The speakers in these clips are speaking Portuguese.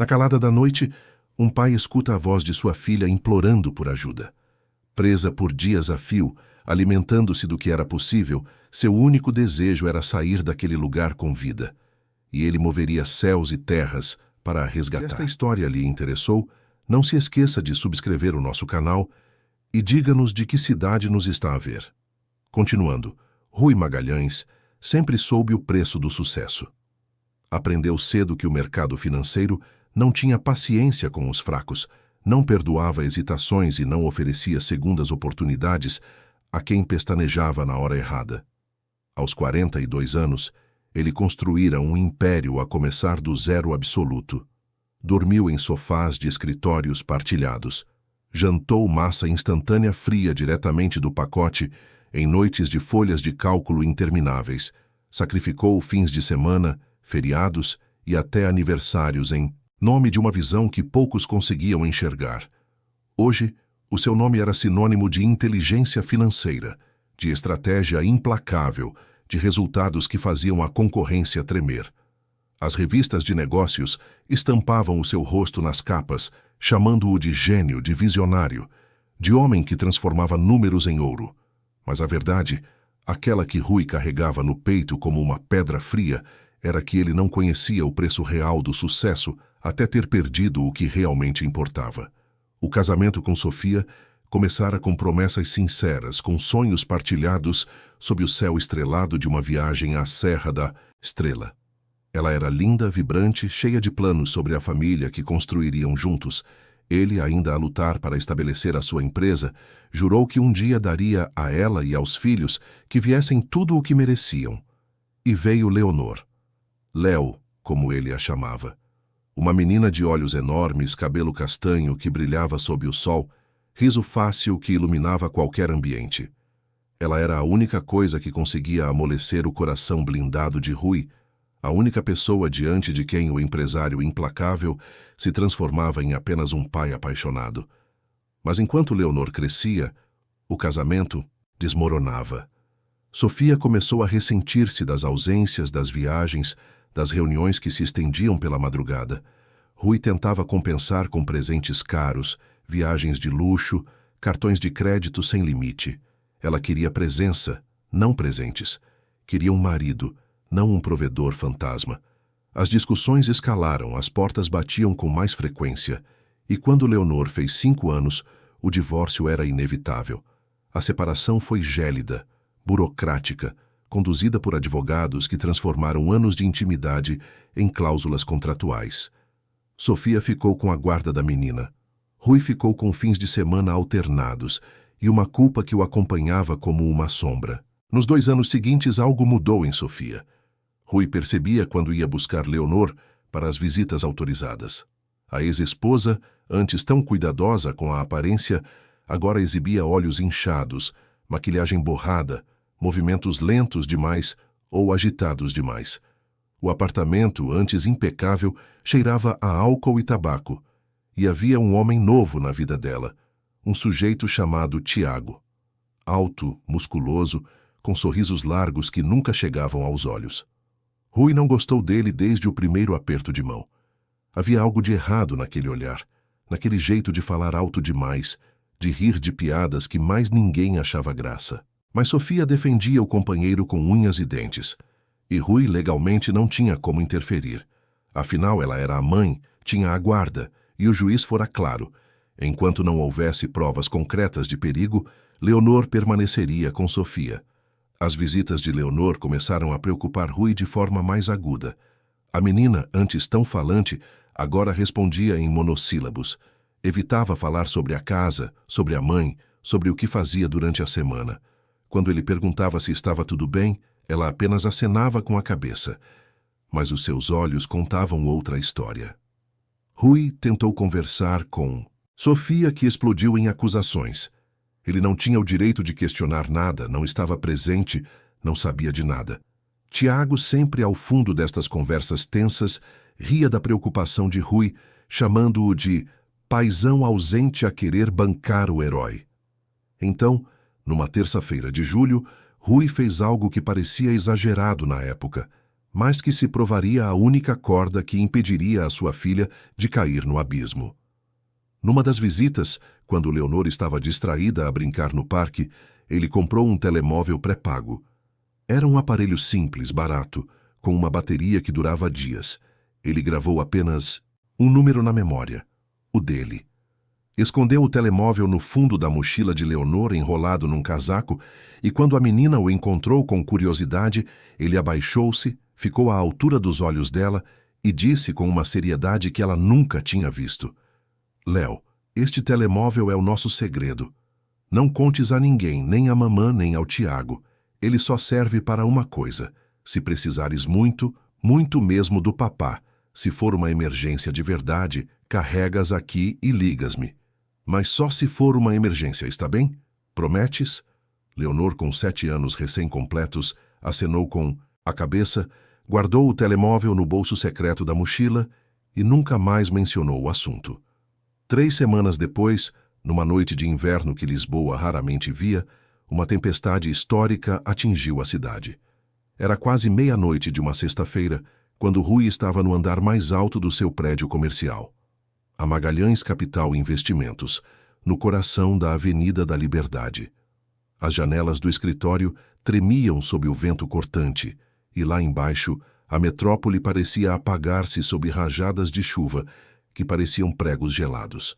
Na calada da noite, um pai escuta a voz de sua filha implorando por ajuda. Presa por dias a fio, alimentando-se do que era possível, seu único desejo era sair daquele lugar com vida. E ele moveria céus e terras para a resgatar. Se esta história lhe interessou, não se esqueça de subscrever o nosso canal e diga-nos de que cidade nos está a ver. Continuando, Rui Magalhães sempre soube o preço do sucesso. Aprendeu cedo que o mercado financeiro não tinha paciência com os fracos, não perdoava hesitações e não oferecia segundas oportunidades a quem pestanejava na hora errada. Aos 42 anos, ele construíra um império a começar do zero absoluto. Dormiu em sofás de escritórios partilhados. Jantou massa instantânea fria diretamente do pacote em noites de folhas de cálculo intermináveis. Sacrificou fins de semana, feriados e até aniversários em nome de uma visão que poucos conseguiam enxergar. Hoje, o seu nome era sinônimo de inteligência financeira, de estratégia implacável, de resultados que faziam a concorrência tremer. As revistas de negócios estampavam o seu rosto nas capas, chamando-o de gênio, de visionário, de homem que transformava números em ouro. Mas a verdade, aquela que Rui carregava no peito como uma pedra fria, era que ele não conhecia o preço real do sucesso até ter perdido o que realmente importava. O casamento com Sofia começara com promessas sinceras, com sonhos partilhados sob o céu estrelado de uma viagem à Serra da Estrela. Ela era linda, vibrante, cheia de planos sobre a família que construiriam juntos. Ele, ainda a lutar para estabelecer a sua empresa, jurou que um dia daria a ela e aos filhos que viessem tudo o que mereciam. E veio Leonor. Léo, como ele a chamava. Uma menina de olhos enormes, cabelo castanho que brilhava sob o sol, riso fácil que iluminava qualquer ambiente. Ela era a única coisa que conseguia amolecer o coração blindado de Rui, a única pessoa diante de quem o empresário implacável se transformava em apenas um pai apaixonado. Mas enquanto Leonor crescia, o casamento desmoronava. Sofia começou a ressentir-se das ausências, das viagens, das reuniões que se estendiam pela madrugada. Rui tentava compensar com presentes caros, viagens de luxo, cartões de crédito sem limite. Ela queria presença, não presentes. Queria um marido, não um provedor fantasma. As discussões escalaram, as portas batiam com mais frequência, e quando Leonor fez 5 anos, o divórcio era inevitável. A separação foi gélida, burocrática, conduzida por advogados que transformaram anos de intimidade em cláusulas contratuais. Sofia ficou com a guarda da menina. Rui ficou com fins de semana alternados e uma culpa que o acompanhava como uma sombra. Nos 2 anos seguintes, algo mudou em Sofia. Rui percebia quando ia buscar Leonor para as visitas autorizadas. A ex-esposa, antes tão cuidadosa com a aparência, agora exibia olhos inchados, maquilhagem borrada, movimentos lentos demais ou agitados demais. O apartamento, antes impecável, cheirava a álcool e tabaco, e havia um homem novo na vida dela, um sujeito chamado Tiago. Alto, musculoso, com sorrisos largos que nunca chegavam aos olhos. Rui não gostou dele desde o primeiro aperto de mão. Havia algo de errado naquele olhar, naquele jeito de falar alto demais, de rir de piadas que mais ninguém achava graça. Mas Sofia defendia o companheiro com unhas e dentes, e Rui legalmente não tinha como interferir. Afinal, ela era a mãe, tinha a guarda, e o juiz fora claro. Enquanto não houvesse provas concretas de perigo, Leonor permaneceria com Sofia. As visitas de Leonor começaram a preocupar Rui de forma mais aguda. A menina, antes tão falante, agora respondia em monossílabos. Evitava falar sobre a casa, sobre a mãe, sobre o que fazia durante a semana. Quando ele perguntava se estava tudo bem, ela apenas acenava com a cabeça. Mas os seus olhos contavam outra história. Rui tentou conversar com Sofia, que explodiu em acusações. Ele não tinha o direito de questionar nada, não estava presente, não sabia de nada. Tiago, sempre ao fundo destas conversas tensas, ria da preocupação de Rui, chamando-o de paizão ausente a querer bancar o herói. Então, numa terça-feira de julho, Rui fez algo que parecia exagerado na época. mas que se provaria a única corda que impediria a sua filha de cair no abismo. Numa das visitas, quando Leonor estava distraída a brincar no parque, ele comprou um telemóvel pré-pago. Era um aparelho simples, barato, com uma bateria que durava dias. Ele gravou apenas um número na memória, o dele. Escondeu o telemóvel no fundo da mochila de Leonor enrolado num casaco e quando a menina o encontrou com curiosidade, ele abaixou-se, ficou à altura dos olhos dela e disse com uma seriedade que ela nunca tinha visto: Léo, este telemóvel é o nosso segredo. Não contes a ninguém, nem a mamã, nem ao Tiago. Ele só serve para uma coisa. Se precisares muito, muito mesmo do papá, se for uma emergência de verdade, carregas aqui e ligas-me. Mas só se for uma emergência, está bem? Prometes? Leonor, com 7 anos recém-completos, acenou com a cabeça, guardou o telemóvel no bolso secreto da mochila e nunca mais mencionou o assunto. 3 semanas depois, numa noite de inverno que Lisboa raramente via, uma tempestade histórica atingiu a cidade. Era quase meia-noite de uma sexta-feira, quando Rui estava no andar mais alto do seu prédio comercial. A Magalhães Capital Investimentos, no coração da Avenida da Liberdade. As janelas do escritório tremiam sob o vento cortante, e lá embaixo a metrópole parecia apagar-se sob rajadas de chuva que pareciam pregos gelados.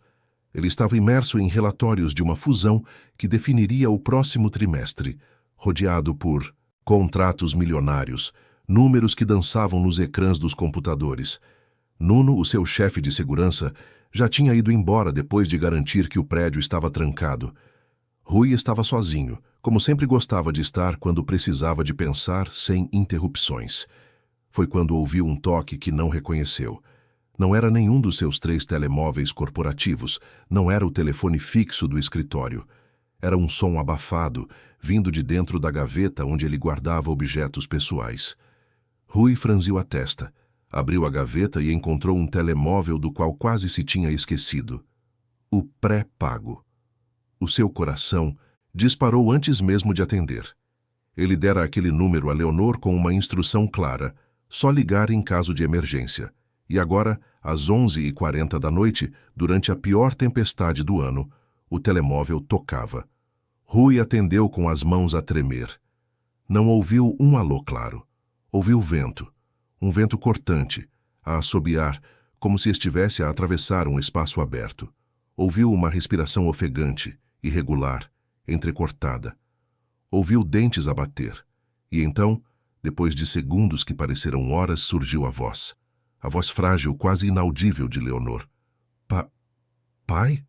Ele estava imerso em relatórios de uma fusão que definiria o próximo trimestre, rodeado por contratos milionários, números que dançavam nos ecrãs dos computadores. Nuno, o seu chefe de segurança, já tinha ido embora depois de garantir que o prédio estava trancado. Rui estava sozinho, como sempre gostava de estar quando precisava de pensar sem interrupções. Foi quando ouviu um toque que não reconheceu. Não era nenhum dos seus 3 telemóveis corporativos, não era o telefone fixo do escritório. Era um som abafado, vindo de dentro da gaveta onde ele guardava objetos pessoais. Rui franziu a testa, abriu a gaveta e encontrou um telemóvel do qual quase se tinha esquecido. O pré-pago. O seu coração disparou antes mesmo de atender. Ele dera aquele número a Leonor com uma instrução clara: só ligar em caso de emergência. E agora, às 11h40 da noite, durante a pior tempestade do ano, o telemóvel tocava. Rui atendeu com as mãos a tremer. Não ouviu um alô claro. Ouviu vento, um vento cortante, a assobiar, como se estivesse a atravessar um espaço aberto. Ouviu uma respiração ofegante, irregular, entrecortada. Ouviu dentes a bater. E então, depois de segundos que pareceram horas, surgiu a voz. A voz frágil, quase inaudível de Leonor. Pai?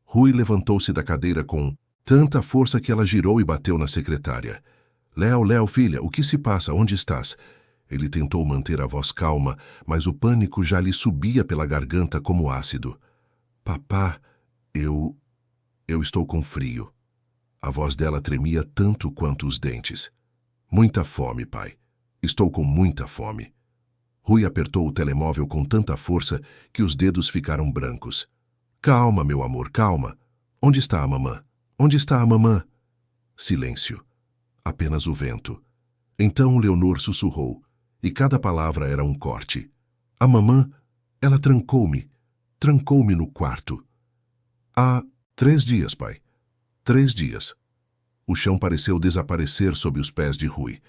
Rui levantou-se da cadeira com tanta força que ela girou e bateu na secretária. Léo, filha, o que se passa? Onde estás? Ele tentou manter a voz calma, mas o pânico já lhe subia pela garganta como ácido. Papá, eu estou com frio. A voz dela tremia tanto quanto os dentes. Muita fome, pai. Estou com muita fome. Rui apertou o telemóvel com tanta força que os dedos ficaram brancos. Calma, meu amor, calma. Onde está a mamã? Onde está a mamã? Silêncio. Apenas o vento. Então Leonor sussurrou, e cada palavra era um corte. A mamã, ela trancou-me no quarto. Há 3 dias, pai. 3 dias. O chão pareceu desaparecer sob os pés de Rui.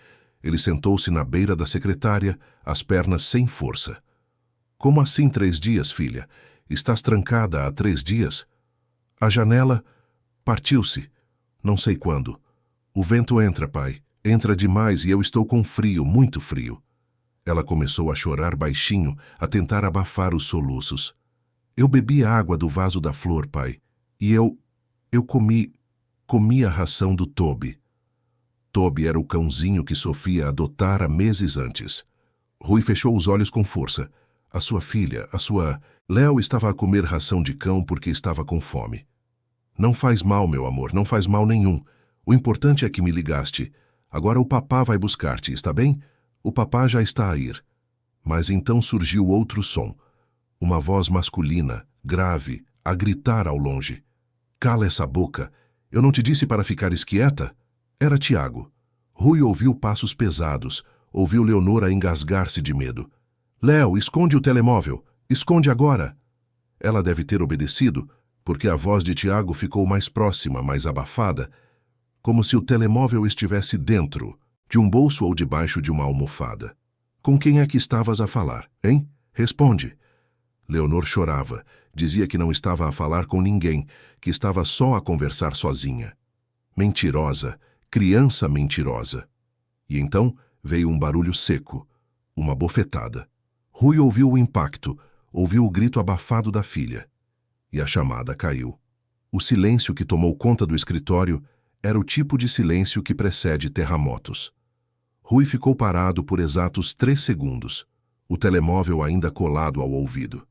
Ele sentou-se na beira da secretária, as pernas sem força. Como assim 3 dias, filha? Estás trancada há 3 dias? A janela partiu-se. Não sei quando. O vento entra, pai. Entra demais e eu estou com frio, muito frio. Ela começou a chorar baixinho, a tentar abafar os soluços. Eu bebi a água do vaso da flor, pai. E eu comi a ração do Toby. Toby era o cãozinho que Sofia adotara meses antes. Rui fechou os olhos com força. A sua filha, Léo estava a comer ração de cão porque estava com fome. Não faz mal, meu amor, não faz mal nenhum. O importante é que me ligaste. Agora o papá vai buscar-te, está bem? O papá já está a ir. Mas então surgiu outro som. Uma voz masculina, grave, a gritar ao longe. Cala essa boca. Eu não te disse para ficares quieta? Era Tiago. Rui ouviu passos pesados, ouviu Leonor engasgar-se de medo. Léo, esconde o telemóvel! Esconde agora! Ela deve ter obedecido, porque a voz de Tiago ficou mais próxima, mais abafada, como se o telemóvel estivesse dentro de um bolso ou debaixo de uma almofada. Com quem é que estavas a falar, hein? Responde. Leonor chorava, dizia que não estava a falar com ninguém, que estava só a conversar sozinha. Mentirosa, criança mentirosa. E então veio um barulho seco, uma bofetada. Rui ouviu o impacto, ouviu o grito abafado da filha. E a chamada caiu. O silêncio que tomou conta do escritório era o tipo de silêncio que precede terremotos. Rui ficou parado por exatos 3 segundos, o telemóvel ainda colado ao ouvido.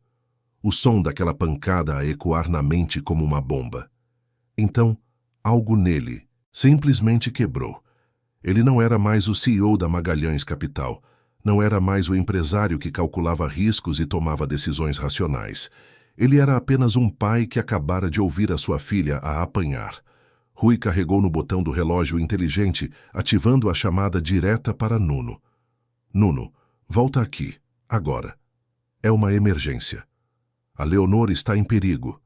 O som daquela pancada a ecoar na mente como uma bomba. Então, algo nele simplesmente quebrou. Ele não era mais o CEO da Magalhães Capital, não era mais o empresário que calculava riscos e tomava decisões racionais. Ele era apenas um pai que acabara de ouvir a sua filha a apanhar. Rui carregou no botão do relógio inteligente, ativando a chamada direta para Nuno. Nuno, volta aqui, agora. É uma emergência. A Leonor está em perigo.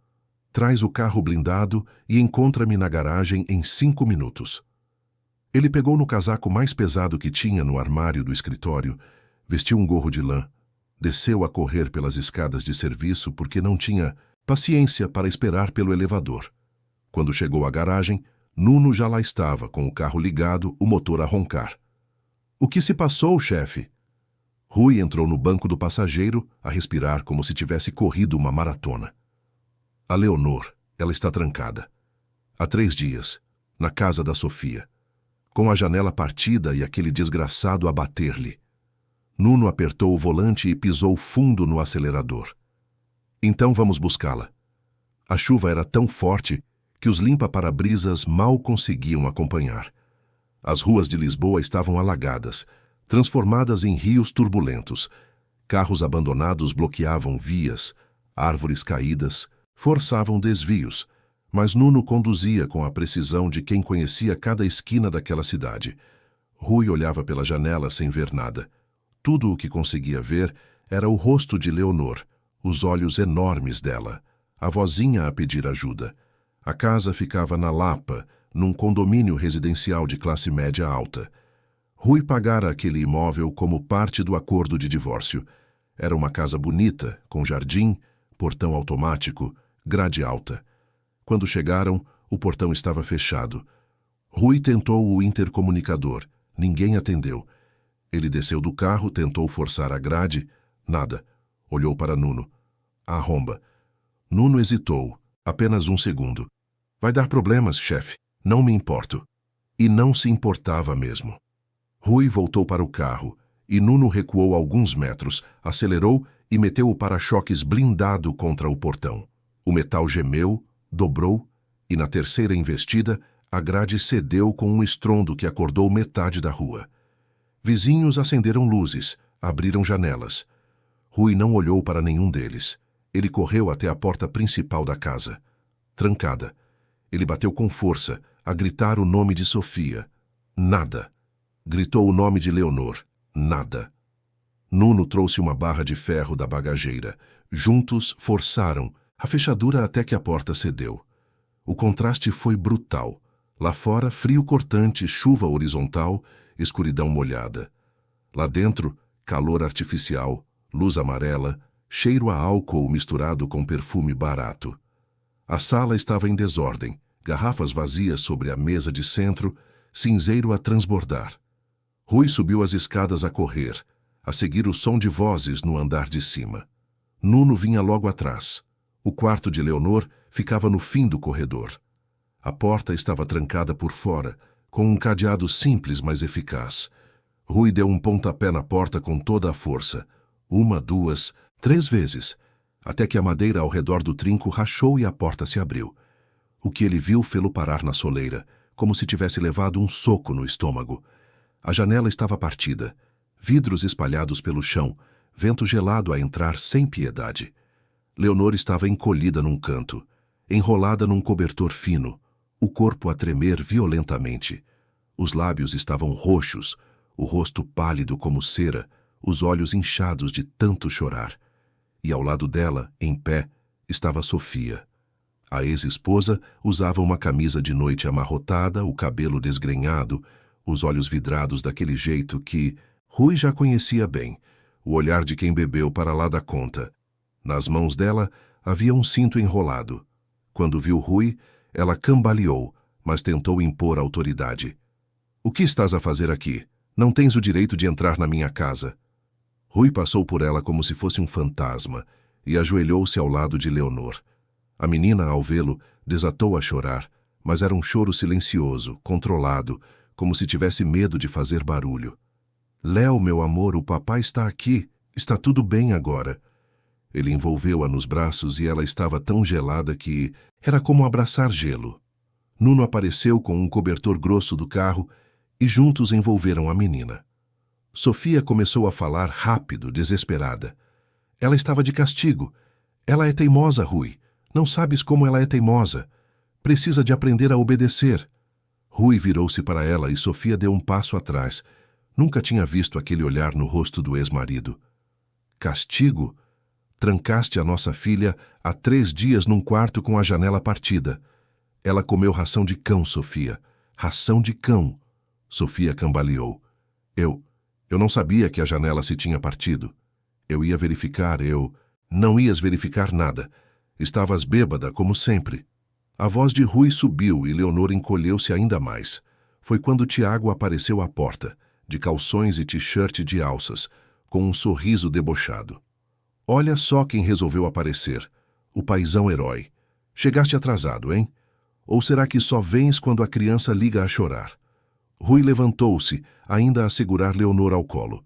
Traz o carro blindado e encontra-me na garagem em 5 minutos. Ele pegou no casaco mais pesado que tinha no armário do escritório, vestiu um gorro de lã, desceu a correr pelas escadas de serviço porque não tinha paciência para esperar pelo elevador. Quando chegou à garagem, Nuno já lá estava, com o carro ligado, o motor a roncar. O que se passou, chefe? Rui entrou no banco do passageiro, a respirar como se tivesse corrido uma maratona. A Leonor, ela está trancada. Há 3 dias, na casa da Sofia, com a janela partida e aquele desgraçado a bater-lhe. Nuno apertou o volante e pisou fundo no acelerador. Então vamos buscá-la. A chuva era tão forte que os limpa-parabrisas mal conseguiam acompanhar. As ruas de Lisboa estavam alagadas, transformadas em rios turbulentos. Carros abandonados bloqueavam vias, árvores caídas forçavam desvios, mas Nuno conduzia com a precisão de quem conhecia cada esquina daquela cidade. Rui olhava pela janela sem ver nada. Tudo o que conseguia ver era o rosto de Leonor, os olhos enormes dela, a vozinha a pedir ajuda. A casa ficava na Lapa, num condomínio residencial de classe média alta. Rui pagara aquele imóvel como parte do acordo de divórcio. Era uma casa bonita, com jardim, portão automático, grade alta. Quando chegaram, o portão estava fechado. Rui tentou o intercomunicador. Ninguém atendeu. Ele desceu do carro, tentou forçar a grade. Nada. Olhou para Nuno. Arromba. Nuno hesitou. Apenas 1 segundo. Vai dar problemas, chefe. Não me importo. E não se importava mesmo. Rui voltou para o carro, e Nuno recuou alguns metros, acelerou e meteu o para-choques blindado contra o portão. O metal gemeu, dobrou, e na terceira investida, a grade cedeu com um estrondo que acordou metade da rua. Vizinhos acenderam luzes, abriram janelas. Rui não olhou para nenhum deles. Ele correu até a porta principal da casa. Trancada. Ele bateu com força, a gritar o nome de Sofia. Nada. Gritou o nome de Leonor. Nada. Nuno trouxe uma barra de ferro da bagageira. Juntos forçaram a fechadura até que a porta cedeu. O contraste foi brutal. Lá fora, frio cortante, chuva horizontal, escuridão molhada. Lá dentro, calor artificial, luz amarela, cheiro a álcool misturado com perfume barato. A sala estava em desordem, garrafas vazias sobre a mesa de centro, cinzeiro a transbordar. Rui subiu as escadas a correr, a seguir o som de vozes no andar de cima. Nuno vinha logo atrás. O quarto de Leonor ficava no fim do corredor. A porta estava trancada por fora, com um cadeado simples, mas eficaz. Rui deu um pontapé na porta com toda a força. 1, 2, 3 vezes, até que a madeira ao redor do trinco rachou e a porta se abriu. O que ele viu fê-lo parar na soleira, como se tivesse levado um soco no estômago. A janela estava partida, vidros espalhados pelo chão, vento gelado a entrar sem piedade. Leonor estava encolhida num canto, enrolada num cobertor fino, o corpo a tremer violentamente. Os lábios estavam roxos, o rosto pálido como cera, os olhos inchados de tanto chorar. E ao lado dela, em pé, estava Sofia. A ex-esposa usava uma camisa de noite amarrotada, o cabelo desgrenhado, os olhos vidrados daquele jeito que Rui já conhecia bem, o olhar de quem bebeu para lá da conta. Nas mãos dela havia um cinto enrolado. Quando viu Rui, ela cambaleou, mas tentou impor autoridade. "O que estás a fazer aqui? Não tens o direito de entrar na minha casa." Rui passou por ela como se fosse um fantasma e ajoelhou-se ao lado de Leonor. A menina, ao vê-lo, desatou a chorar, mas era um choro silencioso, controlado, como se tivesse medo de fazer barulho. "Léo, meu amor, o papai está aqui. Está tudo bem agora." Ele envolveu-a nos braços e ela estava tão gelada que era como abraçar gelo. Nuno apareceu com um cobertor grosso do carro e juntos envolveram a menina. Sofia começou a falar rápido, desesperada. "Ela estava de castigo. Ela é teimosa, Rui. Não sabes como ela é teimosa. Precisa de aprender a obedecer." Rui virou-se para ela e Sofia deu um passo atrás. Nunca tinha visto aquele olhar no rosto do ex-marido. "Castigo? Trancaste a nossa filha há 3 dias num quarto com a janela partida. Ela comeu ração de cão, Sofia. Ração de cão." Sofia cambaleou. Eu não sabia que a janela se tinha partido. Eu ia verificar, Não ias verificar nada. Estavas bêbada, como sempre." A voz de Rui subiu e Leonor encolheu-se ainda mais. Foi quando Tiago apareceu à porta, de calções e t-shirt de alças, com um sorriso debochado. "Olha só quem resolveu aparecer. O paizão herói. Chegaste atrasado, hein? Ou será que só vens quando a criança liga a chorar?" Rui levantou-se, ainda a segurar Leonor ao colo.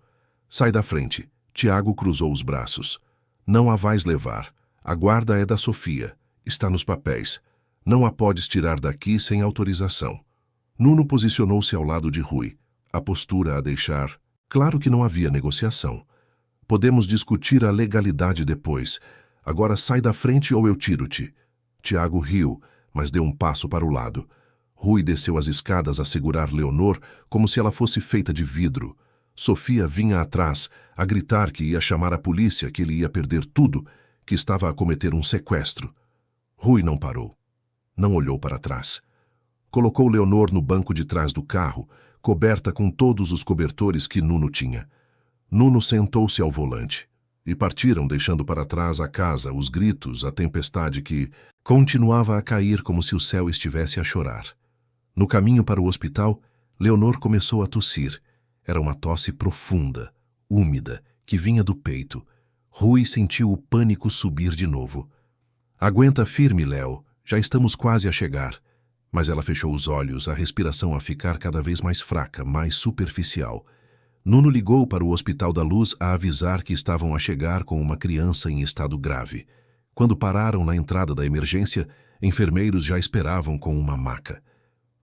"Sai da frente." Tiago cruzou os braços. "Não a vais levar. A guarda é da Sofia. Está nos papéis. Não a podes tirar daqui sem autorização." Nuno posicionou-se ao lado de Rui, a postura a deixar. Claro que não havia negociação. "Podemos discutir a legalidade depois. Agora sai da frente ou eu tiro-te." Tiago riu, mas deu um passo para o lado. Rui desceu as escadas a segurar Leonor como se ela fosse feita de vidro. Sofia vinha atrás, a gritar que ia chamar a polícia, que ele ia perder tudo, que estava a cometer um sequestro. Rui não parou. Não olhou para trás. Colocou Leonor no banco de trás do carro, coberta com todos os cobertores que Nuno tinha. Nuno sentou-se ao volante. E partiram, deixando para trás a casa, os gritos, a tempestade que continuava a cair como se o céu estivesse a chorar. No caminho para o hospital, Leonor começou a tossir. Era uma tosse profunda, úmida, que vinha do peito. Rui sentiu o pânico subir de novo. "Aguenta firme, Léo. Já estamos quase a chegar." Mas ela fechou os olhos, a respiração a ficar cada vez mais fraca, mais superficial. Nuno ligou para o Hospital da Luz a avisar que estavam a chegar com uma criança em estado grave. Quando pararam na entrada da emergência, enfermeiros já esperavam com uma maca.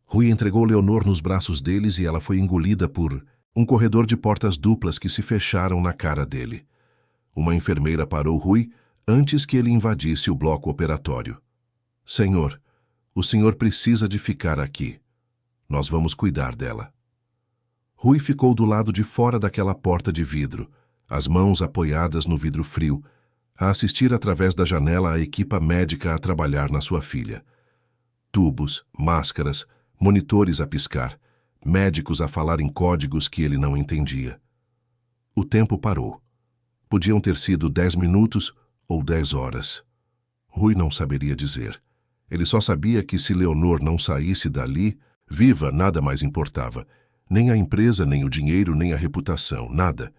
Rui entregou Leonor nos braços deles e ela foi engolida por um corredor de portas duplas que se fecharam na cara dele. Uma enfermeira parou Rui antes que ele invadisse o bloco operatório. "Senhor, o senhor precisa de ficar aqui. Nós vamos cuidar dela." Rui ficou do lado de fora daquela porta de vidro, as mãos apoiadas no vidro frio, a assistir através da janela a equipa médica a trabalhar na sua filha. Tubos, máscaras, monitores a piscar, médicos a falar em códigos que ele não entendia. O tempo parou. Podiam ter sido 10 minutos ou 10 horas. Rui não saberia dizer. Ele só sabia que se Leonor não saísse dali, viva, nada mais importava. Nem a empresa, nem o dinheiro, nem a reputação, nada.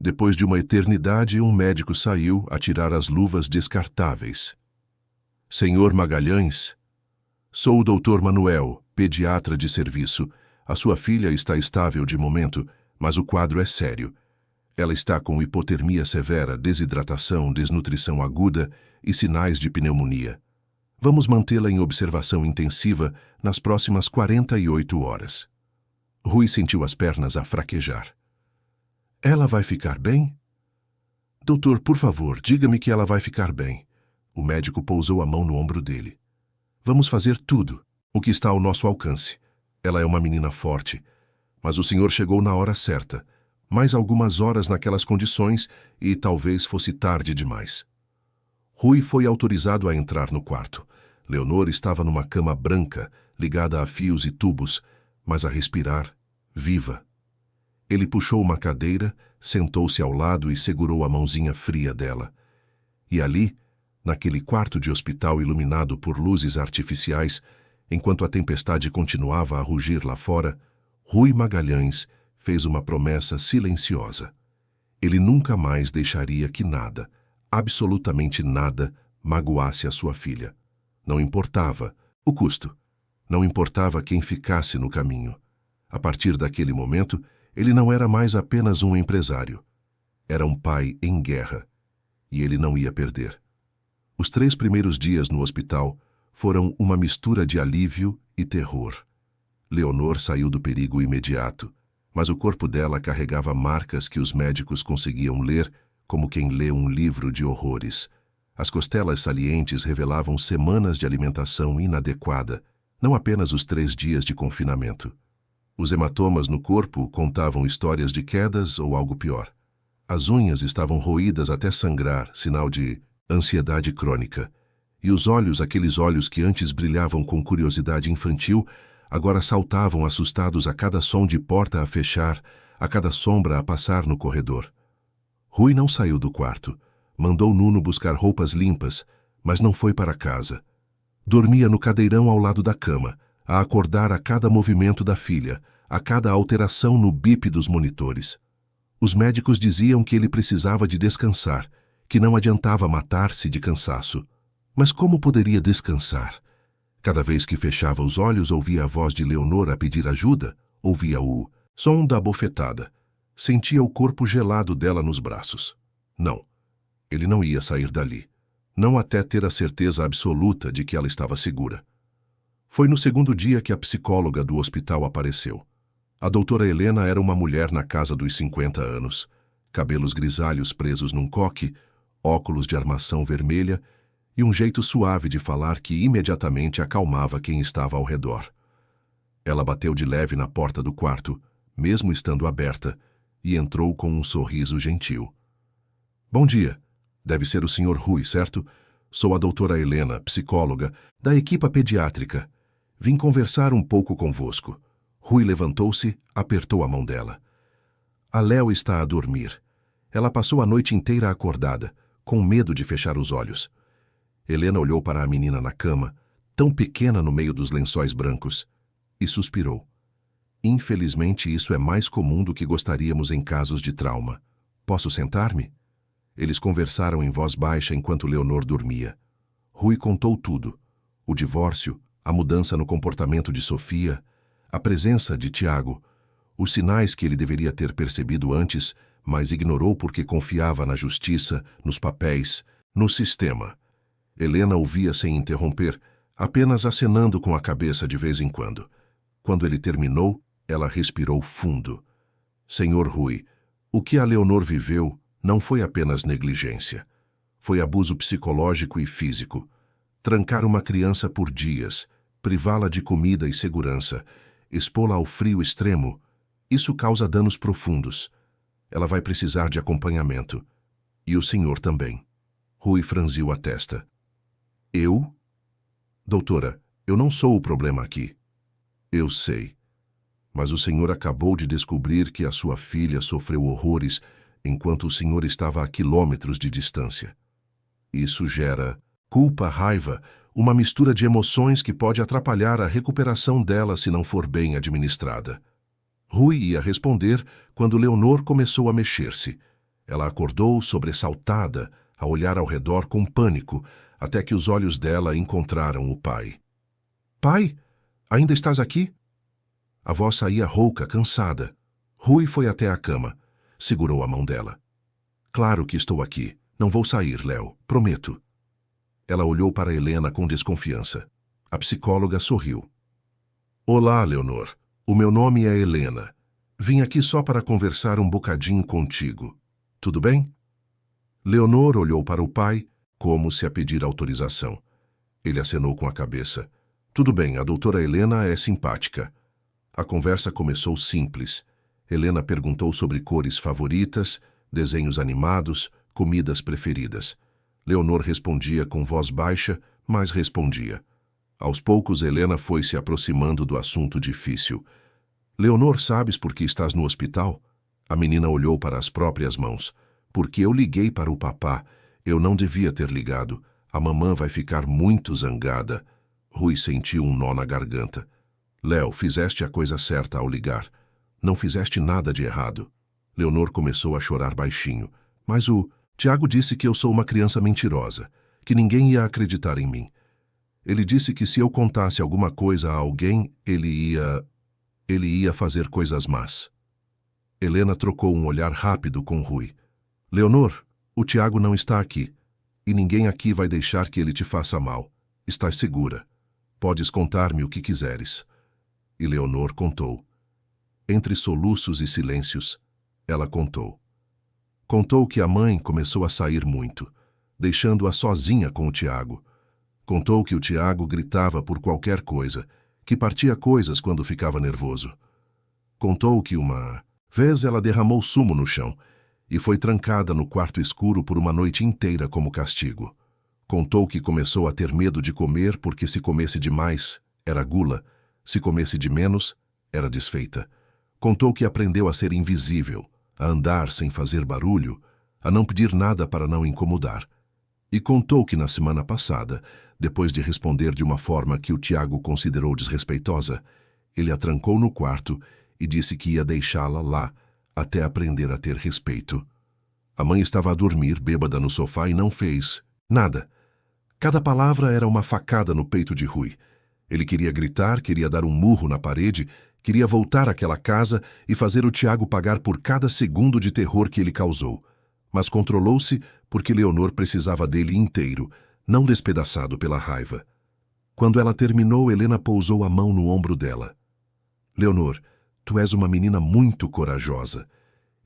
Depois de uma eternidade, um médico saiu a tirar as luvas descartáveis. "Senhor Magalhães, sou o Dr. Manuel, pediatra de serviço. A sua filha está estável de momento, mas o quadro é sério. Ela está com hipotermia severa, desidratação, desnutrição aguda e sinais de pneumonia. Vamos mantê-la em observação intensiva nas próximas 48 horas. Rui sentiu as pernas a fraquejar. "Ela vai ficar bem?" "Doutor, por favor, diga-me que ela vai ficar bem." O médico pousou a mão no ombro dele. "Vamos fazer tudo, o que está ao nosso alcance. Ela é uma menina forte. Mas o senhor chegou na hora certa. Mais algumas horas naquelas condições e talvez fosse tarde demais. Rui foi autorizado a entrar no quarto. Leonor estava numa cama branca, ligada a fios e tubos, mas a respirar, viva. Ele puxou uma cadeira, sentou-se ao lado e segurou a mãozinha fria dela. E ali, naquele quarto de hospital iluminado por luzes artificiais, enquanto a tempestade continuava a rugir lá fora, Rui Magalhães fez uma promessa silenciosa. Ele nunca mais deixaria que nada, absolutamente nada, magoasse a sua filha. Não importava o custo. Não importava quem ficasse no caminho. A partir daquele momento, ele não era mais apenas um empresário. Era um pai em guerra. E ele não ia perder. Os 3 primeiros dias no hospital foram uma mistura de alívio e terror. Leonor saiu do perigo imediato, mas o corpo dela carregava marcas que os médicos conseguiam ler como quem lê um livro de horrores. As costelas salientes revelavam semanas de alimentação inadequada, não apenas os 3 dias de confinamento. Os hematomas no corpo contavam histórias de quedas ou algo pior. As unhas estavam roídas até sangrar, sinal de ansiedade crônica. E os olhos, aqueles olhos que antes brilhavam com curiosidade infantil, agora saltavam assustados a cada som de porta a fechar, a cada sombra a passar no corredor. Rui não saiu do quarto. Mandou Nuno buscar roupas limpas, mas não foi para casa. Dormia no cadeirão ao lado da cama, a acordar a cada movimento da filha, a cada alteração no bip dos monitores. Os médicos diziam que ele precisava de descansar, que não adiantava matar-se de cansaço. Mas como poderia descansar? Cada vez que fechava os olhos, ouvia a voz de Leonor a pedir ajuda, ouvia o som da bofetada. Sentia o corpo gelado dela nos braços. Não, ele não ia sair dali. Não até ter a certeza absoluta de que ela estava segura. Foi no segundo dia que a psicóloga do hospital apareceu. A doutora Helena era uma mulher na casa dos 50 anos. Cabelos grisalhos presos num coque, óculos de armação vermelha e um jeito suave de falar que imediatamente acalmava quem estava ao redor. Ela bateu de leve na porta do quarto, mesmo estando aberta, e entrou com um sorriso gentil. Bom dia. Deve ser o Sr. Rui, certo? Sou a doutora Helena, psicóloga, da equipa pediátrica. Vim conversar um pouco convosco. Rui levantou-se, apertou a mão dela. A Léo está a dormir. Ela passou a noite inteira acordada, com medo de fechar os olhos. Helena olhou para a menina na cama, tão pequena no meio dos lençóis brancos, e suspirou. Infelizmente, isso é mais comum do que gostaríamos em casos de trauma. Posso sentar-me? Eles conversaram em voz baixa enquanto Leonor dormia. Rui contou tudo. O divórcio, a mudança no comportamento de Sofia, a presença de Tiago, os sinais que ele deveria ter percebido antes, mas ignorou porque confiava na justiça, nos papéis, no sistema. Helena ouvia sem interromper, apenas acenando com a cabeça de vez em quando. Quando ele terminou, ela respirou fundo. Senhor Rui, o que a Leonor viveu não foi apenas negligência. Foi abuso psicológico e físico. Trancar uma criança por dias, privá-la de comida e segurança, expô-la ao frio extremo, isso causa danos profundos. Ela vai precisar de acompanhamento. E o senhor também. Rui franziu a testa. Eu? Doutora, eu não sou o problema aqui. Eu sei. Mas o senhor acabou de descobrir que a sua filha sofreu horrores enquanto o senhor estava a quilômetros de distância. Isso gera culpa, raiva, uma mistura de emoções que pode atrapalhar a recuperação dela se não for bem administrada. Rui ia responder quando Leonor começou a mexer-se. Ela acordou sobressaltada, a olhar ao redor com pânico, até que os olhos dela encontraram o pai. Pai, ainda estás aqui? A voz saía rouca, cansada. Rui foi até a cama. Segurou a mão dela. Claro que estou aqui. Não vou sair, Léo. Prometo. Ela olhou para Helena com desconfiança. A psicóloga sorriu. Olá, Leonor. O meu nome é Helena. Vim aqui só para conversar um bocadinho contigo. Tudo bem? Leonor olhou para o pai, como se a pedir autorização. Ele acenou com a cabeça. Tudo bem, a doutora Helena é simpática. A conversa começou simples. Helena perguntou sobre cores favoritas, desenhos animados, comidas preferidas. Leonor respondia com voz baixa, mas respondia. Aos poucos, Helena foi se aproximando do assunto difícil. Leonor, sabes por que estás no hospital? A menina olhou para as próprias mãos. Porque eu liguei para o papá. Eu não devia ter ligado. A mamã vai ficar muito zangada. Rui sentiu um nó na garganta. Léo, fizeste a coisa certa ao ligar. Não fizeste nada de errado. Leonor começou a chorar baixinho. Mas o Tiago disse que eu sou uma criança mentirosa, que ninguém ia acreditar em mim. Ele disse que se eu contasse alguma coisa a alguém, ele ia fazer coisas más. Helena trocou um olhar rápido com Rui. Leonor, o Tiago não está aqui. E ninguém aqui vai deixar que ele te faça mal. Estás segura. Podes contar-me o que quiseres. E Leonor contou. Entre soluços e silêncios, ela contou. Contou que a mãe começou a sair muito, deixando-a sozinha com o Tiago. Contou que o Tiago gritava por qualquer coisa, que partia coisas quando ficava nervoso. Contou que uma vez ela derramou sumo no chão e foi trancada no quarto escuro por uma noite inteira como castigo. Contou que começou a ter medo de comer porque se comesse demais, era gula, se comesse de menos, era desfeita. Contou que aprendeu a ser invisível, a andar sem fazer barulho, a não pedir nada para não incomodar. E contou que na semana passada, depois de responder de uma forma que o Tiago considerou desrespeitosa, ele a trancou no quarto e disse que ia deixá-la lá, até aprender a ter respeito. A mãe estava a dormir, bêbada no sofá, e não fez nada. Cada palavra era uma facada no peito de Rui. Ele queria gritar, queria dar um murro na parede, queria voltar àquela casa e fazer o Tiago pagar por cada segundo de terror que ele causou. Mas controlou-se porque Leonor precisava dele inteiro, não despedaçado pela raiva. Quando ela terminou, Helena pousou a mão no ombro dela. Leonor, tu és uma menina muito corajosa.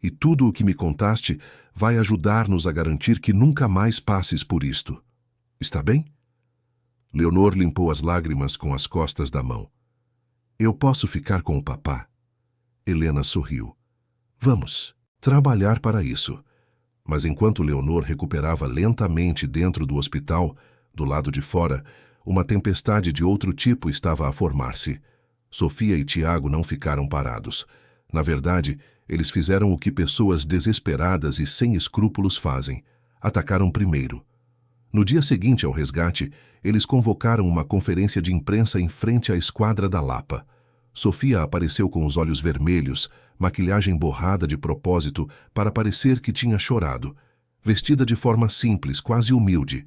E tudo o que me contaste vai ajudar-nos a garantir que nunca mais passes por isto. Está bem? Leonor limpou as lágrimas com as costas da mão. Eu posso ficar com o papá? Helena sorriu. Vamos trabalhar para isso. Mas enquanto Leonor recuperava lentamente dentro do hospital, do lado de fora, uma tempestade de outro tipo estava a formar-se. Sofia e Tiago não ficaram parados. Na verdade, eles fizeram o que pessoas desesperadas e sem escrúpulos fazem. Atacaram primeiro. No dia seguinte ao resgate, eles convocaram uma conferência de imprensa em frente à esquadra da Lapa. Sofia apareceu com os olhos vermelhos, maquilhagem borrada de propósito para parecer que tinha chorado, vestida de forma simples, quase humilde.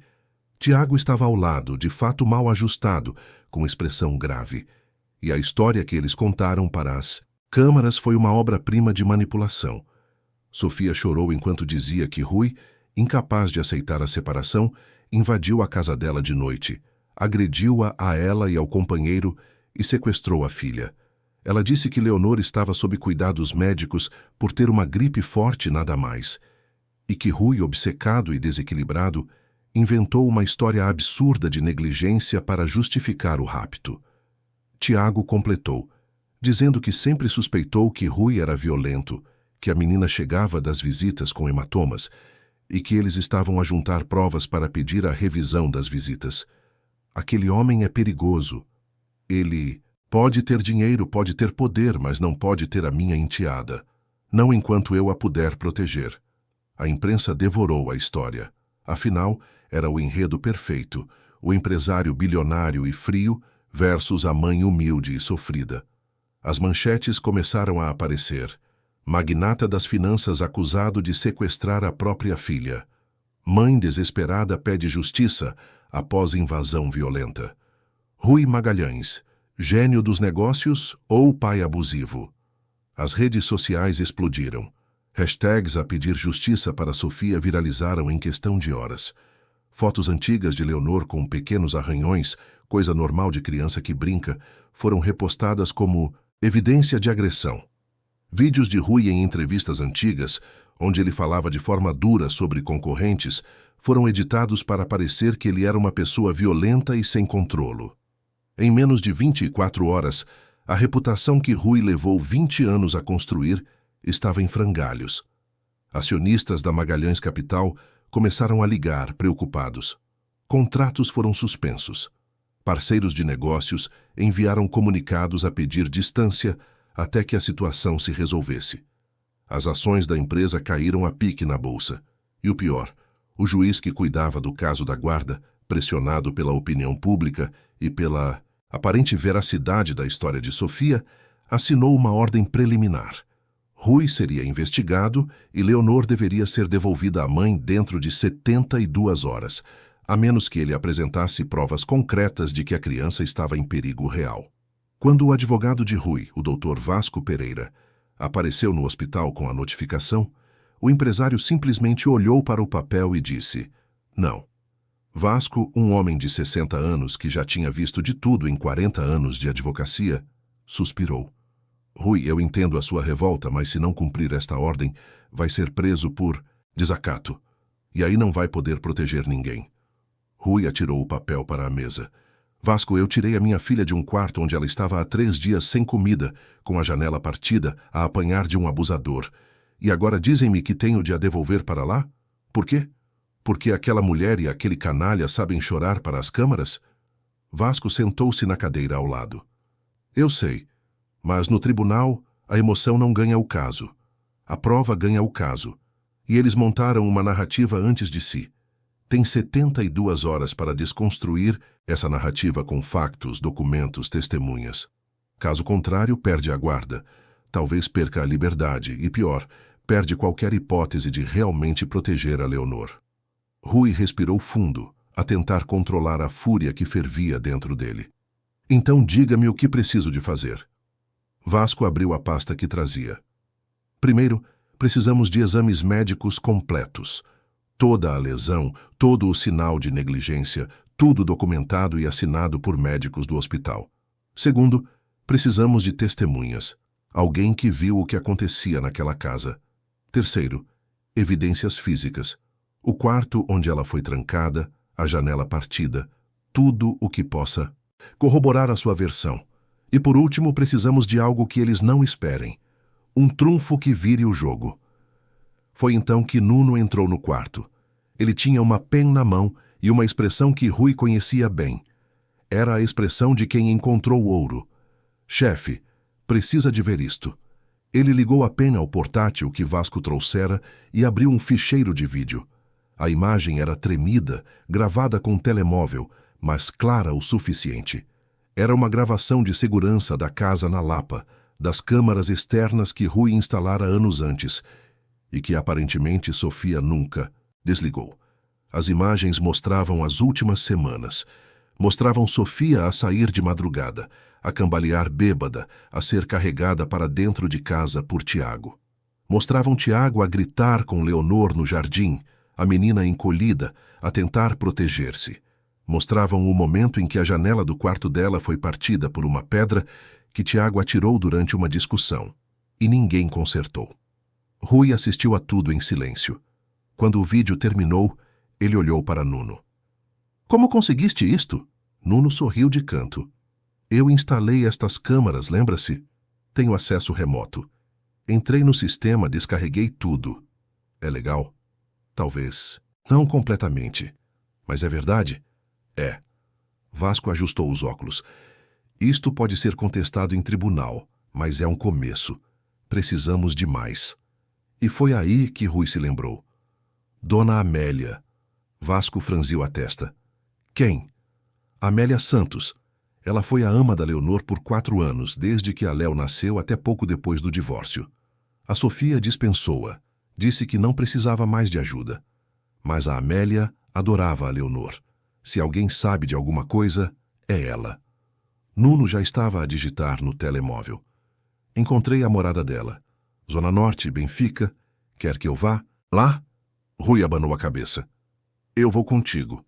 Tiago estava ao lado, de fato mal ajustado, com expressão grave. E a história que eles contaram para as câmaras foi uma obra-prima de manipulação. Sofia chorou enquanto dizia que Rui, incapaz de aceitar a separação, invadiu a casa dela de noite, agrediu-a a ela e ao companheiro e sequestrou a filha. Ela disse que Leonor estava sob cuidados médicos por ter uma gripe forte e nada mais, e que Rui, obcecado e desequilibrado, inventou uma história absurda de negligência para justificar o rapto. Tiago completou, dizendo que sempre suspeitou que Rui era violento, que a menina chegava das visitas com hematomas e que eles estavam a juntar provas para pedir a revisão das visitas. Aquele homem é perigoso. Ele pode ter dinheiro, pode ter poder, mas não pode ter a minha enteada. Não enquanto eu a puder proteger. A imprensa devorou a história. Afinal, era o enredo perfeito, o empresário bilionário e frio versus a mãe humilde e sofrida. As manchetes começaram a aparecer. Magnata das finanças acusado de sequestrar a própria filha. Mãe desesperada pede justiça após invasão violenta. Rui Magalhães, gênio dos negócios ou pai abusivo? As redes sociais explodiram. Hashtags a pedir justiça para Sofia viralizaram em questão de horas. Fotos antigas de Leonor com pequenos arranhões, coisa normal de criança que brinca, foram repostadas como evidência de agressão. Vídeos de Rui em entrevistas antigas, onde ele falava de forma dura sobre concorrentes, foram editados para parecer que ele era uma pessoa violenta e sem controlo. Em menos de 24 horas, A reputação que Rui levou 20 anos a construir estava em frangalhos. Acionistas da Magalhães Capital começaram a ligar, preocupados. Contratos foram suspensos. Parceiros de negócios enviaram comunicados a pedir distância até que a situação se resolvesse. As ações da empresa caíram a pique na bolsa. E o pior, o juiz que cuidava do caso da guarda, pressionado pela opinião pública e pela aparente veracidade da história de Sofia, assinou uma ordem preliminar. Rui seria investigado e Leonor deveria ser devolvida à mãe dentro de 72 horas, a menos que ele apresentasse provas concretas de que a criança estava em perigo real. Quando o advogado de Rui, o Dr. Vasco Pereira, apareceu no hospital com a notificação, o empresário simplesmente olhou para o papel e disse: "Não." Vasco, um homem de 60 anos que já tinha visto de tudo em 40 anos de advocacia, suspirou. "Rui, eu entendo a sua revolta, mas se não cumprir esta ordem, vai ser preso por desacato. E aí não vai poder proteger ninguém." Rui atirou o papel para a mesa. "Vasco, eu tirei a minha filha de um quarto onde ela estava há 3 dias sem comida, com a janela partida, a apanhar de um abusador. E agora dizem-me que tenho de a devolver para lá? Por quê? Porque aquela mulher e aquele canalha sabem chorar para as câmaras?" Vasco sentou-se na cadeira ao lado. "Eu sei, mas no tribunal a emoção não ganha o caso. A prova ganha o caso. E eles montaram uma narrativa antes de si. Tem 72 horas para desconstruir essa narrativa com factos, documentos, testemunhas. Caso contrário, perde a guarda. Talvez perca a liberdade e, pior, perde qualquer hipótese de realmente proteger a Leonor." Rui respirou fundo, a tentar controlar a fúria que fervia dentro dele. "Então diga-me o que preciso de fazer." Vasco abriu a pasta que trazia. "Primeiro, precisamos de exames médicos completos. Toda a lesão, todo o sinal de negligência, tudo documentado e assinado por médicos do hospital. Segundo, precisamos de testemunhas, alguém que viu o que acontecia naquela casa. Terceiro, evidências físicas, o quarto onde ela foi trancada, a janela partida, tudo o que possa corroborar a sua versão. E por último, precisamos de algo que eles não esperem, um trunfo que vire o jogo." Foi então que Nuno entrou no quarto. Ele tinha uma pen na mão e uma expressão que Rui conhecia bem. Era a expressão de quem encontrou ouro. "Chefe, precisa de ver isto." Ele ligou a pen ao portátil que Vasco trouxera e abriu um ficheiro de vídeo. A imagem era tremida, gravada com telemóvel, mas clara o suficiente. Era uma gravação de segurança da casa na Lapa, das câmaras externas que Rui instalara anos antes, e que aparentemente Sofia nunca desligou. As imagens mostravam as últimas semanas. Mostravam Sofia a sair de madrugada, a cambalear bêbada, a ser carregada para dentro de casa por Tiago. Mostravam Tiago a gritar com Leonor no jardim, a menina encolhida, a tentar proteger-se. Mostravam o momento em que a janela do quarto dela foi partida por uma pedra que Tiago atirou durante uma discussão. E ninguém consertou. Rui assistiu a tudo em silêncio. Quando o vídeo terminou, ele olhou para Nuno. "Como conseguiste isto?" Nuno sorriu de canto. "Eu instalei estas câmaras, lembra-se? Tenho acesso remoto. Entrei no sistema, descarreguei tudo. É legal? Talvez. Não completamente. Mas é verdade? É." Vasco ajustou os óculos. "Isto pode ser contestado em tribunal, mas é um começo. Precisamos de mais." E foi aí que Rui se lembrou. "Dona Amélia." Vasco franziu a testa. "Quem?" "Amélia Santos. Ela foi a ama da Leonor por 4 anos, desde que a Léo nasceu até pouco depois do divórcio. A Sofia dispensou-a. Disse que não precisava mais de ajuda. Mas a Amélia adorava a Leonor. Se alguém sabe de alguma coisa, é ela." Nuno já estava a digitar no telemóvel. "Encontrei a morada dela. Zona Norte, Benfica. Quer que eu vá? Lá?" Rui abanou a cabeça. "Eu vou contigo."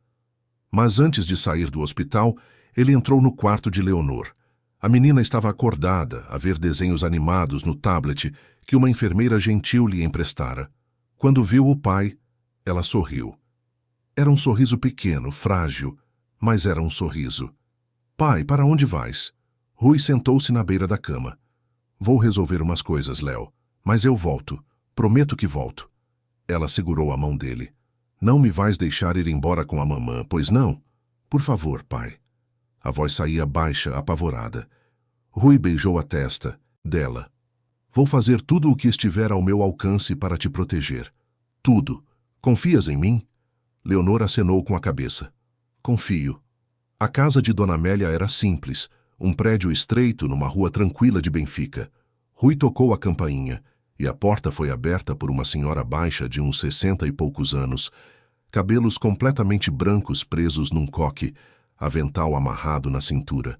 Mas antes de sair do hospital, ele entrou no quarto de Leonor. A menina estava acordada, a ver desenhos animados no tablet que uma enfermeira gentil lhe emprestara. Quando viu o pai, ela sorriu. Era um sorriso pequeno, frágil, mas era um sorriso. "Pai, para onde vais?" Rui sentou-se na beira da cama. Vou resolver umas coisas, Léo. Mas eu volto. Prometo que volto. Ela segurou a mão dele. Não me vais deixar ir embora com a mamã, pois não? Por favor, pai. A voz saía baixa, apavorada. Rui beijou a testa dela. Vou fazer tudo o que estiver ao meu alcance para te proteger. Tudo. Confias em mim? Leonor acenou com a cabeça. Confio. A casa de Dona Amélia era simples, um prédio estreito numa rua tranquila de Benfica. Rui tocou a campainha, e a porta foi aberta por uma senhora baixa de uns 60 e poucos anos, cabelos completamente brancos presos num coque, avental amarrado na cintura.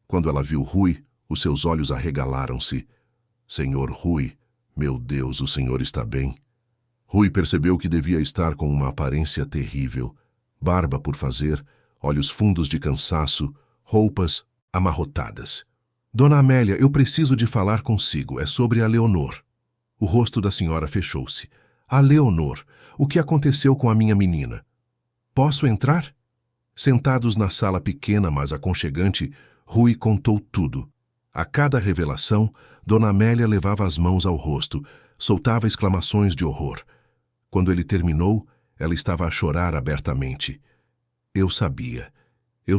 Quando ela viu Rui, os seus olhos arregalaram-se. Senhor Rui, meu Deus, o senhor está bem? Rui percebeu que devia estar com uma aparência terrível. Barba por fazer, olhos fundos de cansaço, roupas amarrotadas. Dona Amélia, eu preciso de falar consigo, é sobre a Leonor. O rosto da senhora fechou-se. A Leonor, o que aconteceu com a minha menina? Posso entrar? Sentados na sala pequena, mas aconchegante, Rui contou tudo. A cada revelação, Dona Amélia levava as mãos ao rosto, soltava exclamações de horror. Quando ele terminou, ela estava a chorar abertamente. Eu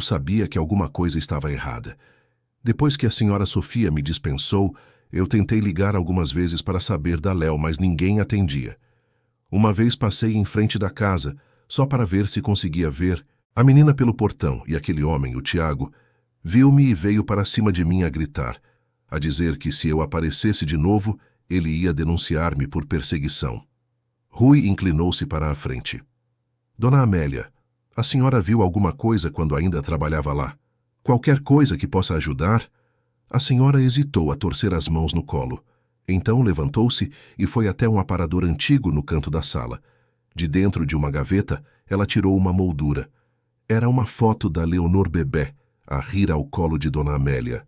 sabia que alguma coisa estava errada. Depois que a senhora Sofia me dispensou, eu tentei ligar algumas vezes para saber da Léo, mas ninguém atendia. Uma vez passei em frente da casa, só para ver se conseguia ver a menina pelo portão, e aquele homem, o Tiago, viu-me e veio para cima de mim a gritar, a dizer que se eu aparecesse de novo, ele ia denunciar-me por perseguição. Rui inclinou-se para a frente. Dona Amélia, a senhora viu alguma coisa quando ainda trabalhava lá? Qualquer coisa que possa ajudar? A senhora hesitou a torcer as mãos no colo. Então levantou-se e foi até um aparador antigo no canto da sala. De dentro de uma gaveta, ela tirou uma moldura. Era uma foto da Leonor bebé, a rir ao colo de Dona Amélia.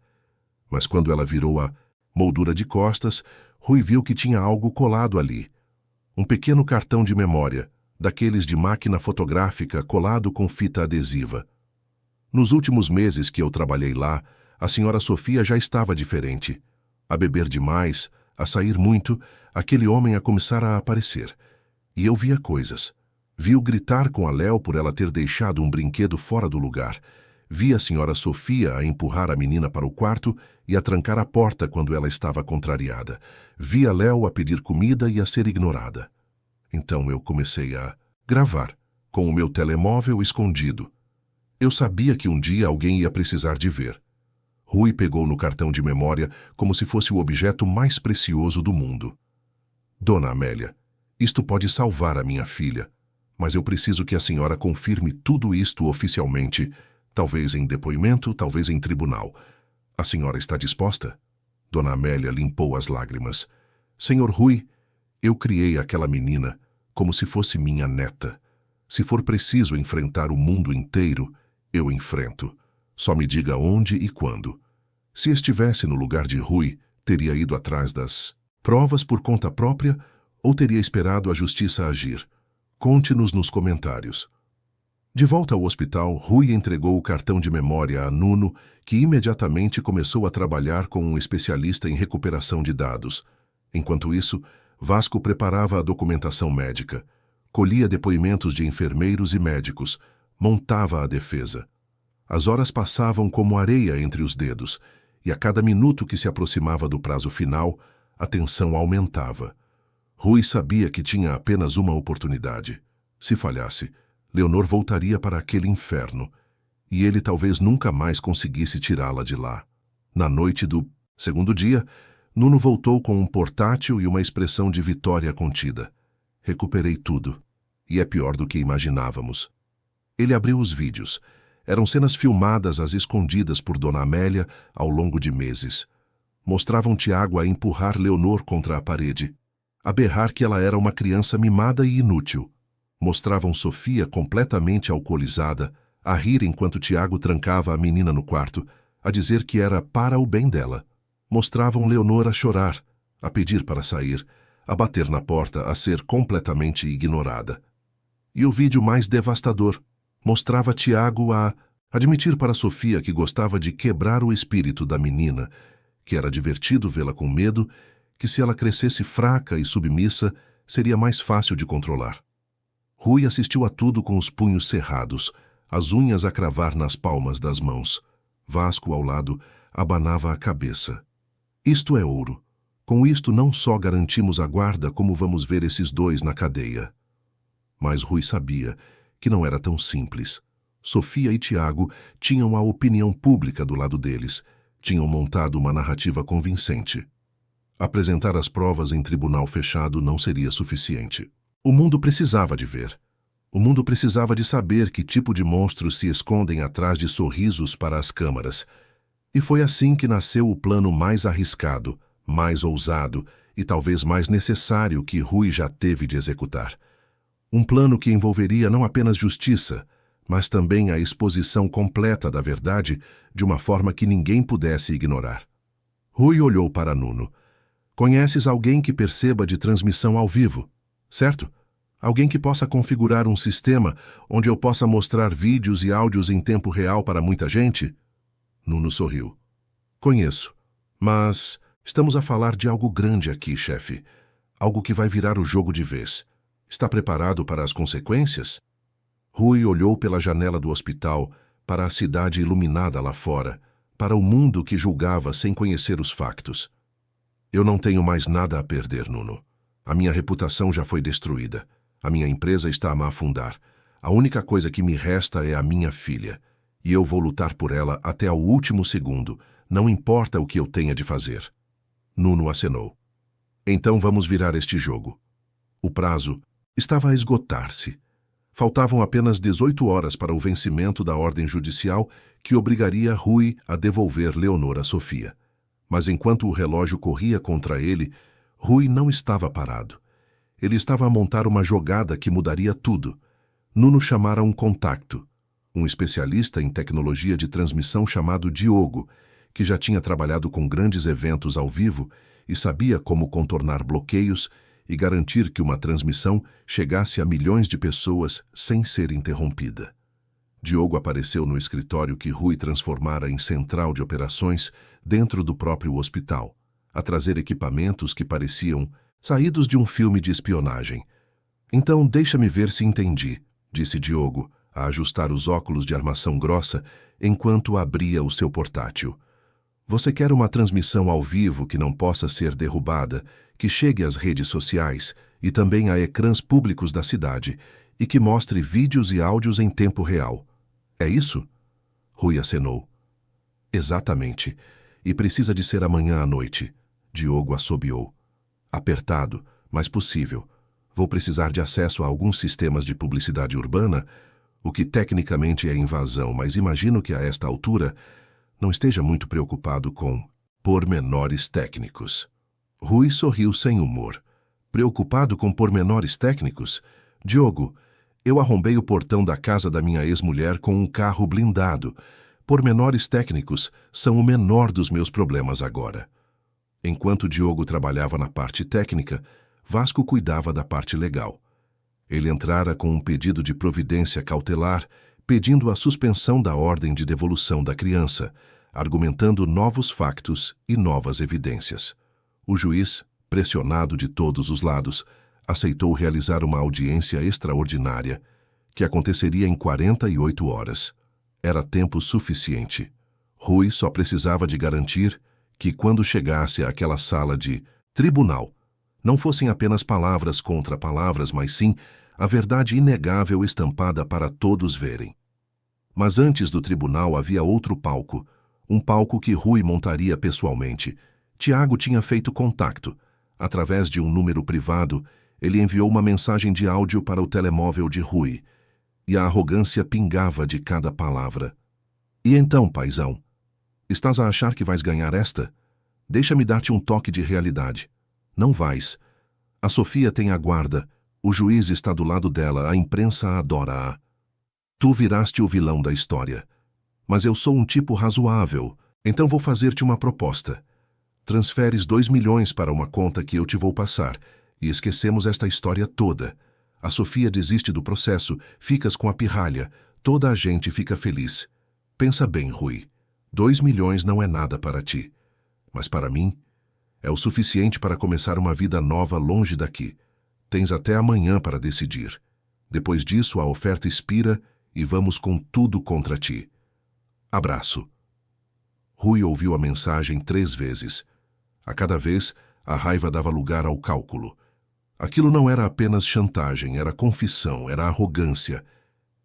Mas quando ela virou a moldura de costas, Rui viu que tinha algo colado ali. Um pequeno cartão de memória, daqueles de máquina fotográfica colado com fita adesiva. Nos últimos meses que eu trabalhei lá, a senhora Sofia já estava diferente. A beber demais, a sair muito, aquele homem a começar a aparecer. E eu via coisas. Vi-o gritar com a Léo por ela ter deixado um brinquedo fora do lugar. Vi a senhora Sofia a empurrar a menina para o quarto e a trancar a porta quando ela estava contrariada. Vi a Léo a pedir comida e a ser ignorada. Então eu comecei a gravar, com o meu telemóvel escondido. Eu sabia que um dia alguém ia precisar de ver. Rui pegou no cartão de memória como se fosse o objeto mais precioso do mundo. Dona Amélia, isto pode salvar a minha filha, mas eu preciso que a senhora confirme tudo isto oficialmente, talvez em depoimento, talvez em tribunal. A senhora está disposta? Dona Amélia limpou as lágrimas. Senhor Rui, eu criei aquela menina como se fosse minha neta. Se for preciso enfrentar o mundo inteiro, eu enfrento. Só me diga onde e quando. Se estivesse no lugar de Rui, teria ido atrás das provas por conta própria ou teria esperado a justiça agir? Conte-nos nos comentários. De volta ao hospital, Rui entregou o cartão de memória a Nuno, que imediatamente começou a trabalhar com um especialista em recuperação de dados. Enquanto isso, Vasco preparava a documentação médica, colhia depoimentos de enfermeiros e médicos, montava a defesa. As horas passavam como areia entre os dedos, e a cada minuto que se aproximava do prazo final, a tensão aumentava. Rui sabia que tinha apenas uma oportunidade. Se falhasse, Leonor voltaria para aquele inferno, e ele talvez nunca mais conseguisse tirá-la de lá. Na noite do segundo dia, Nuno voltou com um portátil e uma expressão de vitória contida. Recuperei tudo, e é pior do que imaginávamos. Ele abriu os vídeos. Eram cenas filmadas às escondidas por Dona Amélia ao longo de meses. Mostravam Tiago a empurrar Leonor contra a parede, a berrar que ela era uma criança mimada e inútil. Mostravam Sofia completamente alcoolizada, a rir enquanto Tiago trancava a menina no quarto, a dizer que era para o bem dela. Mostravam Leonor a chorar, a pedir para sair, a bater na porta, a ser completamente ignorada. E o vídeo mais devastador mostrava Tiago a Admitir para Sofia que gostava de quebrar o espírito da menina, que era divertido vê-la com medo, que se ela crescesse fraca e submissa, seria mais fácil de controlar. Rui assistiu a tudo com os punhos cerrados, as unhas a cravar nas palmas das mãos. Vasco, ao lado, abanava a cabeça. Isto é ouro. Com isto não só garantimos a guarda, como vamos ver esses dois na cadeia. Mas Rui sabia que não era tão simples. Sofia e Tiago tinham a opinião pública do lado deles, tinham montado uma narrativa convincente. Apresentar as provas em tribunal fechado não seria suficiente. O mundo precisava de ver. O mundo precisava de saber que tipo de monstros se escondem atrás de sorrisos para as câmaras. E foi assim que nasceu o plano mais arriscado, mais ousado e talvez mais necessário que Rui já teve de executar. Um plano que envolveria não apenas justiça, mas também a exposição completa da verdade de uma forma que ninguém pudesse ignorar. Rui olhou para Nuno. Conheces alguém que perceba de transmissão ao vivo, certo? Alguém que possa configurar um sistema onde eu possa mostrar vídeos e áudios em tempo real para muita gente? Nuno sorriu. Conheço, mas estamos a falar de algo grande aqui, chefe. Algo que vai virar o jogo de vez. Está preparado para as consequências? Rui olhou pela janela do hospital, para a cidade iluminada lá fora, para o mundo que julgava sem conhecer os factos. Eu não tenho mais nada a perder, Nuno. A minha reputação já foi destruída. A minha empresa está a me afundar. A única coisa que me resta é a minha filha. E eu vou lutar por ela até ao último segundo, não importa o que eu tenha de fazer. Nuno acenou. Então vamos virar este jogo. O prazo estava a esgotar-se. Faltavam apenas 18 horas para o vencimento da ordem judicial que obrigaria Rui a devolver Leonor a Sofia. Mas enquanto o relógio corria contra ele, Rui não estava parado. Ele estava a montar uma jogada que mudaria tudo. Nuno chamara um contacto, um especialista em tecnologia de transmissão chamado Diogo, que já tinha trabalhado com grandes eventos ao vivo e sabia como contornar bloqueios e garantir que uma transmissão chegasse a milhões de pessoas sem ser interrompida. Diogo apareceu no escritório que Rui transformara em central de operações dentro do próprio hospital, a trazer equipamentos que pareciam saídos de um filme de espionagem. Então, deixa-me ver se entendi, disse Diogo, a ajustar os óculos de armação grossa enquanto abria o seu portátil. Você quer uma transmissão ao vivo que não possa ser derrubada, que chegue às redes sociais e também a ecrãs públicos da cidade e que mostre vídeos e áudios em tempo real. É isso? Rui acenou. Exatamente. E precisa de ser amanhã à noite. Diogo assobiou. Apertado, mas possível. Vou precisar de acesso a alguns sistemas de publicidade urbana, o que tecnicamente é invasão, mas imagino que a esta altura não esteja muito preocupado com pormenores técnicos. Rui sorriu sem humor. Preocupado com pormenores técnicos? Diogo, eu arrombei o portão da casa da minha ex-mulher com um carro blindado. Pormenores técnicos são o menor dos meus problemas agora. Enquanto Diogo trabalhava na parte técnica, Vasco cuidava da parte legal. Ele entrara com um pedido de providência cautelar, pedindo a suspensão da ordem de devolução da criança, argumentando novos factos e novas evidências. O juiz, pressionado de todos os lados, aceitou realizar uma audiência extraordinária, que aconteceria em 48 horas. Era tempo suficiente. Rui só precisava de garantir que, quando chegasse àquela sala de tribunal, não fossem apenas palavras contra palavras, mas sim a verdade inegável estampada para todos verem. Mas antes do tribunal havia outro palco, um palco que Rui montaria pessoalmente. Tiago tinha feito contato. Através de um número privado, ele enviou uma mensagem de áudio para o telemóvel de Rui, e a arrogância pingava de cada palavra. E então, paizão? Estás a achar que vais ganhar esta? Deixa-me dar-te um toque de realidade. Não vais. A Sofia tem a guarda, o juiz está do lado dela, a imprensa adora-a. Tu viraste o vilão da história. Mas eu sou um tipo razoável, então vou fazer-te uma proposta. Transferes 2 milhões para uma conta que eu te vou passar, e esquecemos esta história toda. A Sofia desiste do processo, ficas com a pirralha, toda a gente fica feliz. Pensa bem, Rui. 2 milhões não é nada para ti. Mas para mim, é o suficiente para começar uma vida nova longe daqui. Tens até amanhã para decidir. Depois disso, a oferta expira e vamos com tudo contra ti. Abraço. Rui ouviu a mensagem 3 vezes. A cada vez, a raiva dava lugar ao cálculo. Aquilo não era apenas chantagem, era confissão, era arrogância,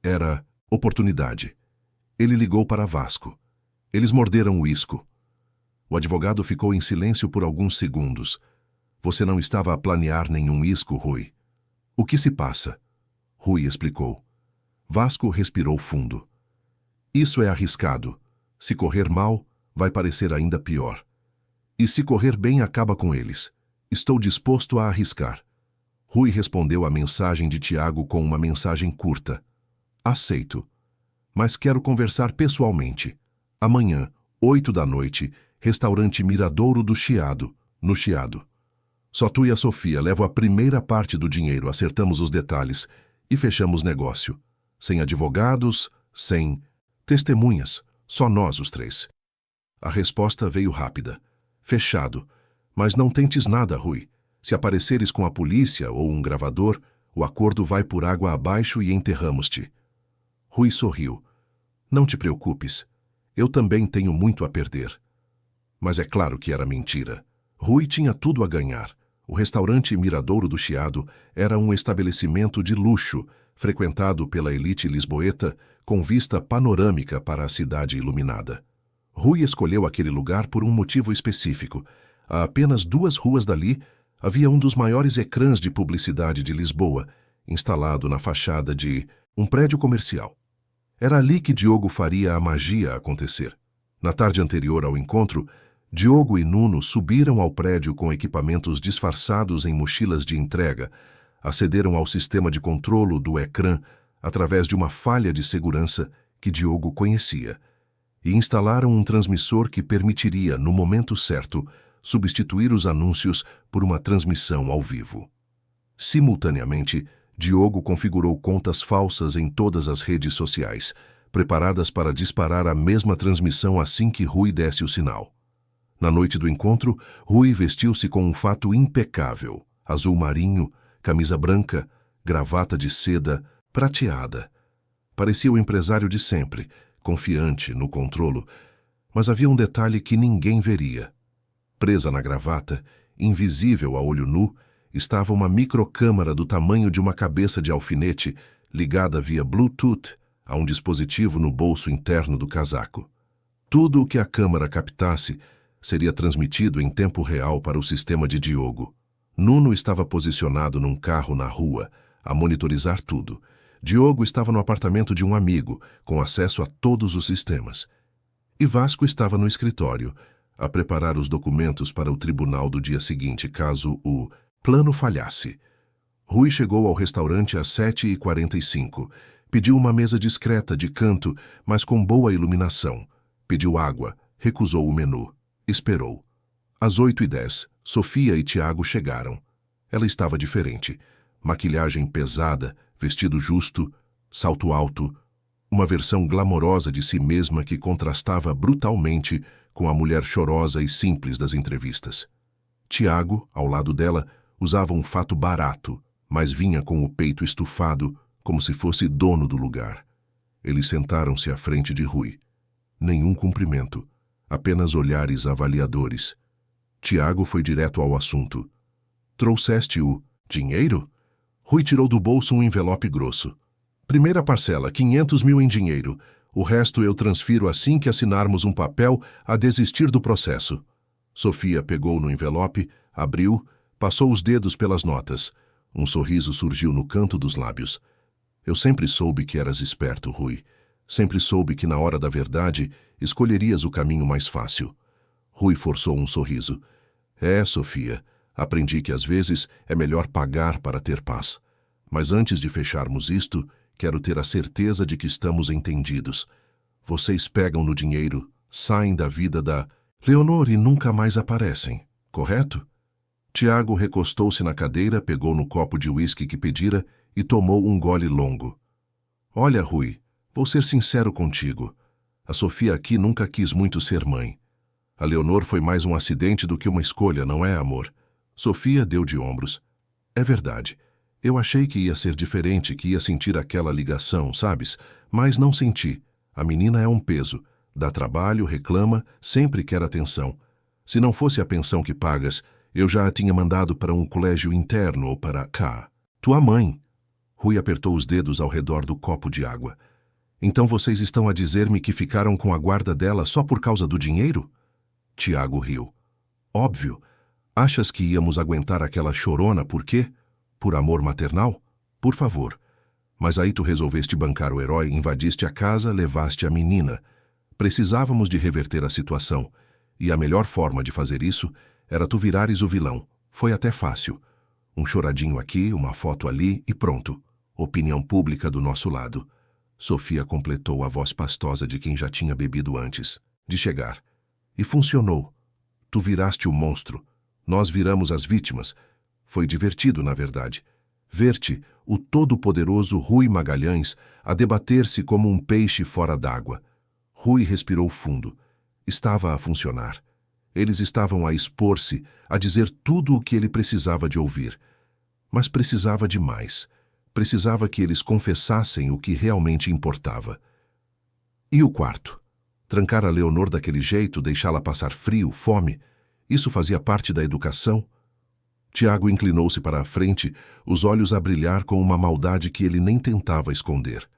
era oportunidade. Ele ligou para Vasco. Eles morderam o isco. O advogado ficou em silêncio por alguns segundos. Você não estava a planear nenhum isco, Rui. O que se passa? Rui explicou. Vasco respirou fundo. Isso é arriscado. Se correr mal, vai parecer ainda pior. E se correr bem, acaba com eles. Estou disposto a arriscar. Rui respondeu à mensagem de Tiago com uma mensagem curta. Aceito. Mas quero conversar pessoalmente. Amanhã, 8 da noite, restaurante Miradouro do Chiado, no Chiado. Só tu e a Sofia levam a primeira parte do dinheiro, acertamos os detalhes e fechamos negócio. Sem advogados, sem testemunhas, só nós os 3. A resposta veio rápida. Fechado. Mas não tentes nada, Rui. Se apareceres com a polícia ou um gravador, o acordo vai por água abaixo e enterramos-te. Rui sorriu. Não te preocupes. Eu também tenho muito a perder. Mas é claro que era mentira. Rui tinha tudo a ganhar. O restaurante Miradouro do Chiado era um estabelecimento de luxo, frequentado pela elite lisboeta, com vista panorâmica para a cidade iluminada. Rui escolheu aquele lugar por um motivo específico. A apenas 2 ruas dali, havia um dos maiores ecrãs de publicidade de Lisboa, instalado na fachada de um prédio comercial. Era ali que Diogo faria a magia acontecer. Na tarde anterior ao encontro, Diogo e Nuno subiram ao prédio com equipamentos disfarçados em mochilas de entrega, acederam ao sistema de controlo do ecrã através de uma falha de segurança que Diogo conhecia, e instalaram um transmissor que permitiria, no momento certo, substituir os anúncios por uma transmissão ao vivo. Simultaneamente, Diogo configurou contas falsas em todas as redes sociais, preparadas para disparar a mesma transmissão assim que Rui desse o sinal. Na noite do encontro, Rui vestiu-se com um fato impecável, azul marinho, camisa branca, gravata de seda, prateada. Parecia o empresário de sempre, confiante no controlo, mas havia um detalhe que ninguém veria. Presa na gravata, invisível a olho nu, estava uma microcâmara do tamanho de uma cabeça de alfinete, ligada via Bluetooth a um dispositivo no bolso interno do casaco. Tudo o que a câmara captasse seria transmitido em tempo real para o sistema de Diogo. Nuno estava posicionado num carro na rua, a monitorizar tudo. Diogo estava no apartamento de um amigo, com acesso a todos os sistemas. E Vasco estava no escritório, a preparar os documentos para o tribunal do dia seguinte, caso o plano falhasse. Rui chegou ao restaurante às 7h45. Pediu uma mesa discreta de canto, mas com boa iluminação. Pediu água, recusou o menu. Esperou. Às 8h10, Sofia e Tiago chegaram. Ela estava diferente. Maquilhagem pesada, vestido justo, salto alto, uma versão glamourosa de si mesma que contrastava brutalmente com a mulher chorosa e simples das entrevistas. Tiago, ao lado dela, usava um fato barato, mas vinha com o peito estufado, como se fosse dono do lugar. Eles sentaram-se à frente de Rui. Nenhum cumprimento. Apenas olhares avaliadores. Tiago foi direto ao assunto. Trouxeste o dinheiro? Rui tirou do bolso um envelope grosso. Primeira parcela, 500 mil em dinheiro. O resto eu transfiro assim que assinarmos um papel a desistir do processo. Sofia pegou no envelope, abriu, passou os dedos pelas notas. Um sorriso surgiu no canto dos lábios. Eu sempre soube que eras esperto, Rui. Sempre soube que na hora da verdade escolherias o caminho mais fácil. Rui forçou um sorriso. Sofia, aprendi que às vezes é melhor pagar para ter paz. Mas antes de fecharmos isto, quero ter a certeza de que estamos entendidos. Vocês pegam no dinheiro, saem da vida da Leonor e nunca mais aparecem, correto? Tiago recostou-se na cadeira, pegou no copo de uísque que pedira e tomou um gole longo. Olha, Rui, vou ser sincero contigo. A Sofia aqui nunca quis muito ser mãe. A Leonor foi mais um acidente do que uma escolha, não é, amor? Sofia deu de ombros. É verdade. Eu achei que ia ser diferente, que ia sentir aquela ligação, sabes? Mas não senti. A menina é um peso. Dá trabalho, reclama, sempre quer atenção. Se não fosse a pensão que pagas, eu já a tinha mandado para um colégio interno ou para cá. Tua mãe. Rui apertou os dedos ao redor do copo de água. Então vocês estão a dizer-me que ficaram com a guarda dela só por causa do dinheiro? Tiago riu. Óbvio. Achas que íamos aguentar aquela chorona por quê? Por amor maternal? Por favor. Mas aí tu resolveste bancar o herói, invadiste a casa, levaste a menina. Precisávamos de reverter a situação. E a melhor forma de fazer isso era tu virares o vilão. Foi até fácil. Um choradinho aqui, uma foto ali e pronto. Opinião pública do nosso lado. Sofia completou a voz pastosa de quem já tinha bebido antes de chegar. E funcionou. Tu viraste o monstro. Nós viramos as vítimas. Foi divertido, na verdade. Ver-te, o todo-poderoso Rui Magalhães, a debater-se como um peixe fora d'água. Rui respirou fundo. Estava a funcionar. Eles estavam a expor-se, a dizer tudo o que ele precisava de ouvir. Mas precisava de mais. Precisava que eles confessassem o que realmente importava. E o quarto? Trancar a Leonor daquele jeito, deixá-la passar frio, fome, isso fazia parte da educação? Tiago inclinou-se para a frente, os olhos a brilhar com uma maldade que ele nem tentava esconder.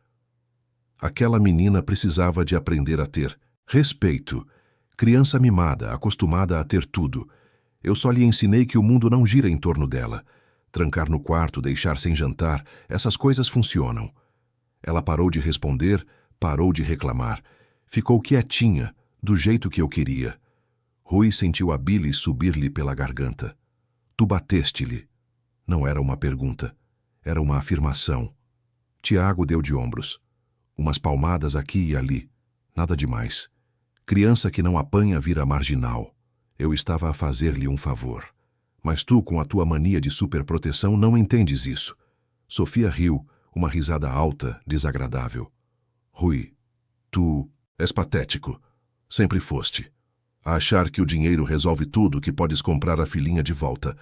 Aquela menina precisava de aprender a ter respeito. Criança mimada, acostumada a ter tudo. Eu só lhe ensinei que o mundo não gira em torno dela. Trancar no quarto, deixar sem jantar, essas coisas funcionam. Ela parou de responder, parou de reclamar. Ficou quietinha, do jeito que eu queria. Rui sentiu a bile subir-lhe pela garganta. Tu bateste-lhe. Não era uma pergunta, era uma afirmação. Tiago deu de ombros. Umas palmadas aqui e ali. Nada demais. Criança que não apanha vira marginal. Eu estava a fazer-lhe um favor. Mas tu, com a tua mania de superproteção, não entendes isso. Sofia riu, uma risada alta, desagradável. Rui, tu és patético. Sempre foste. A achar que o dinheiro resolve tudo, que podes comprar a filhinha de volta.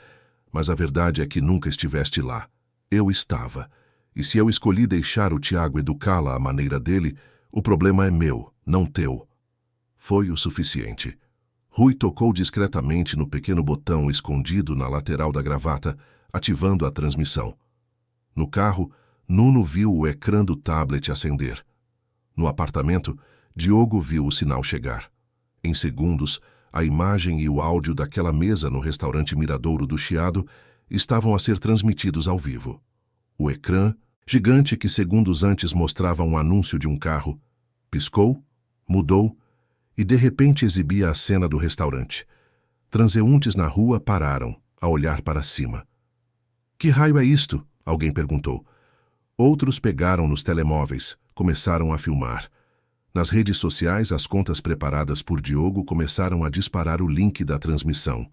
Mas a verdade é que nunca estiveste lá. Eu estava. E se eu escolhi deixar o Tiago educá-la à maneira dele, o problema é meu, não teu. Foi o suficiente. Rui tocou discretamente no pequeno botão escondido na lateral da gravata, ativando a transmissão. No carro, Nuno viu o ecrã do tablet acender. No apartamento, Diogo viu o sinal chegar. Em segundos, a imagem e o áudio daquela mesa no restaurante Miradouro do Chiado estavam a ser transmitidos ao vivo. O ecrã, gigante que segundos antes mostrava um anúncio de um carro, piscou, mudou e de repente exibia a cena do restaurante. Transeuntes na rua pararam, a olhar para cima. Que raio é isto? Alguém perguntou. Outros pegaram nos telemóveis, começaram a filmar. Nas redes sociais, as contas preparadas por Diogo começaram a disparar o link da transmissão.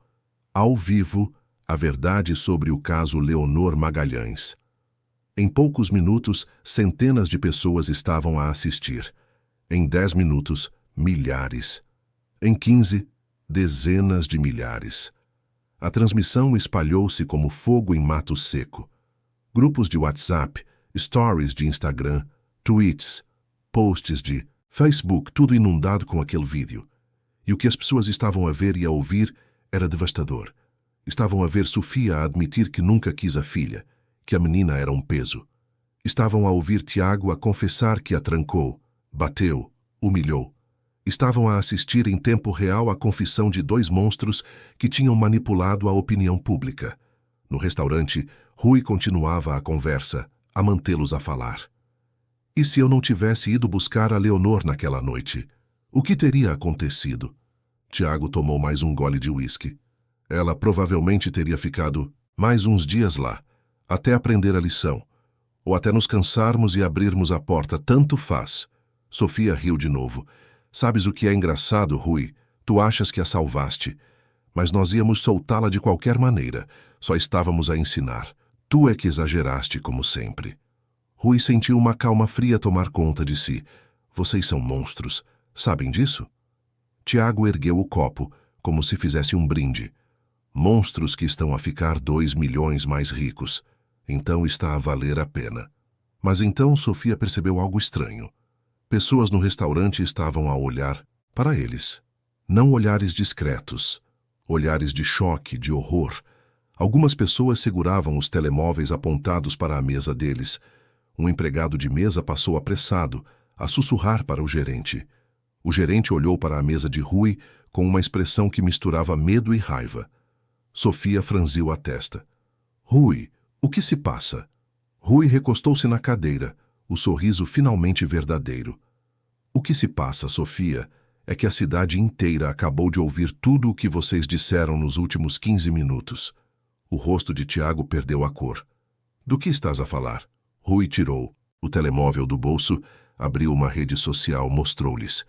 Ao vivo, a verdade sobre o caso Leonor Magalhães. Em poucos minutos, centenas de pessoas estavam a assistir. Em 10 minutos, milhares. Em 15, dezenas de milhares. A transmissão espalhou-se como fogo em mato seco. Grupos de WhatsApp, stories de Instagram, tweets, posts de Facebook, tudo inundado com aquele vídeo. E o que as pessoas estavam a ver e a ouvir era devastador. Estavam a ver Sofia a admitir que nunca quis a filha, que a menina era um peso. Estavam a ouvir Tiago a confessar que a trancou, bateu, humilhou. Estavam a assistir em tempo real à confissão de 2 monstros que tinham manipulado a opinião pública. No restaurante, Rui continuava a conversa, a mantê-los a falar. E se eu não tivesse ido buscar a Leonor naquela noite? O que teria acontecido? Tiago tomou mais um gole de uísque. Ela provavelmente teria ficado mais uns dias lá, até aprender a lição. Ou até nos cansarmos e abrirmos a porta, tanto faz. Sofia riu de novo. Sabes o que é engraçado, Rui? Tu achas que a salvaste. Mas nós íamos soltá-la de qualquer maneira. Só estávamos a ensinar. Tu é que exageraste, como sempre. Rui sentiu uma calma fria tomar conta de si. Vocês são monstros. Sabem disso? Tiago ergueu o copo, como se fizesse um brinde. Monstros que estão a ficar 2 milhões mais ricos. Então está a valer a pena. Mas então Sofia percebeu algo estranho. Pessoas no restaurante estavam a olhar para eles. Não olhares discretos. Olhares de choque, de horror. Algumas pessoas seguravam os telemóveis apontados para a mesa deles. Um empregado de mesa passou apressado, a sussurrar para o gerente. O gerente olhou para a mesa de Rui com uma expressão que misturava medo e raiva. Sofia franziu a testa. Rui, o que se passa? Rui recostou-se na cadeira, o sorriso finalmente verdadeiro. O que se passa, Sofia, é que a cidade inteira acabou de ouvir tudo o que vocês disseram nos últimos 15 minutos. O rosto de Tiago perdeu a cor. Do que estás a falar? Rui tirou o telemóvel do bolso, abriu uma rede social, mostrou-lhes.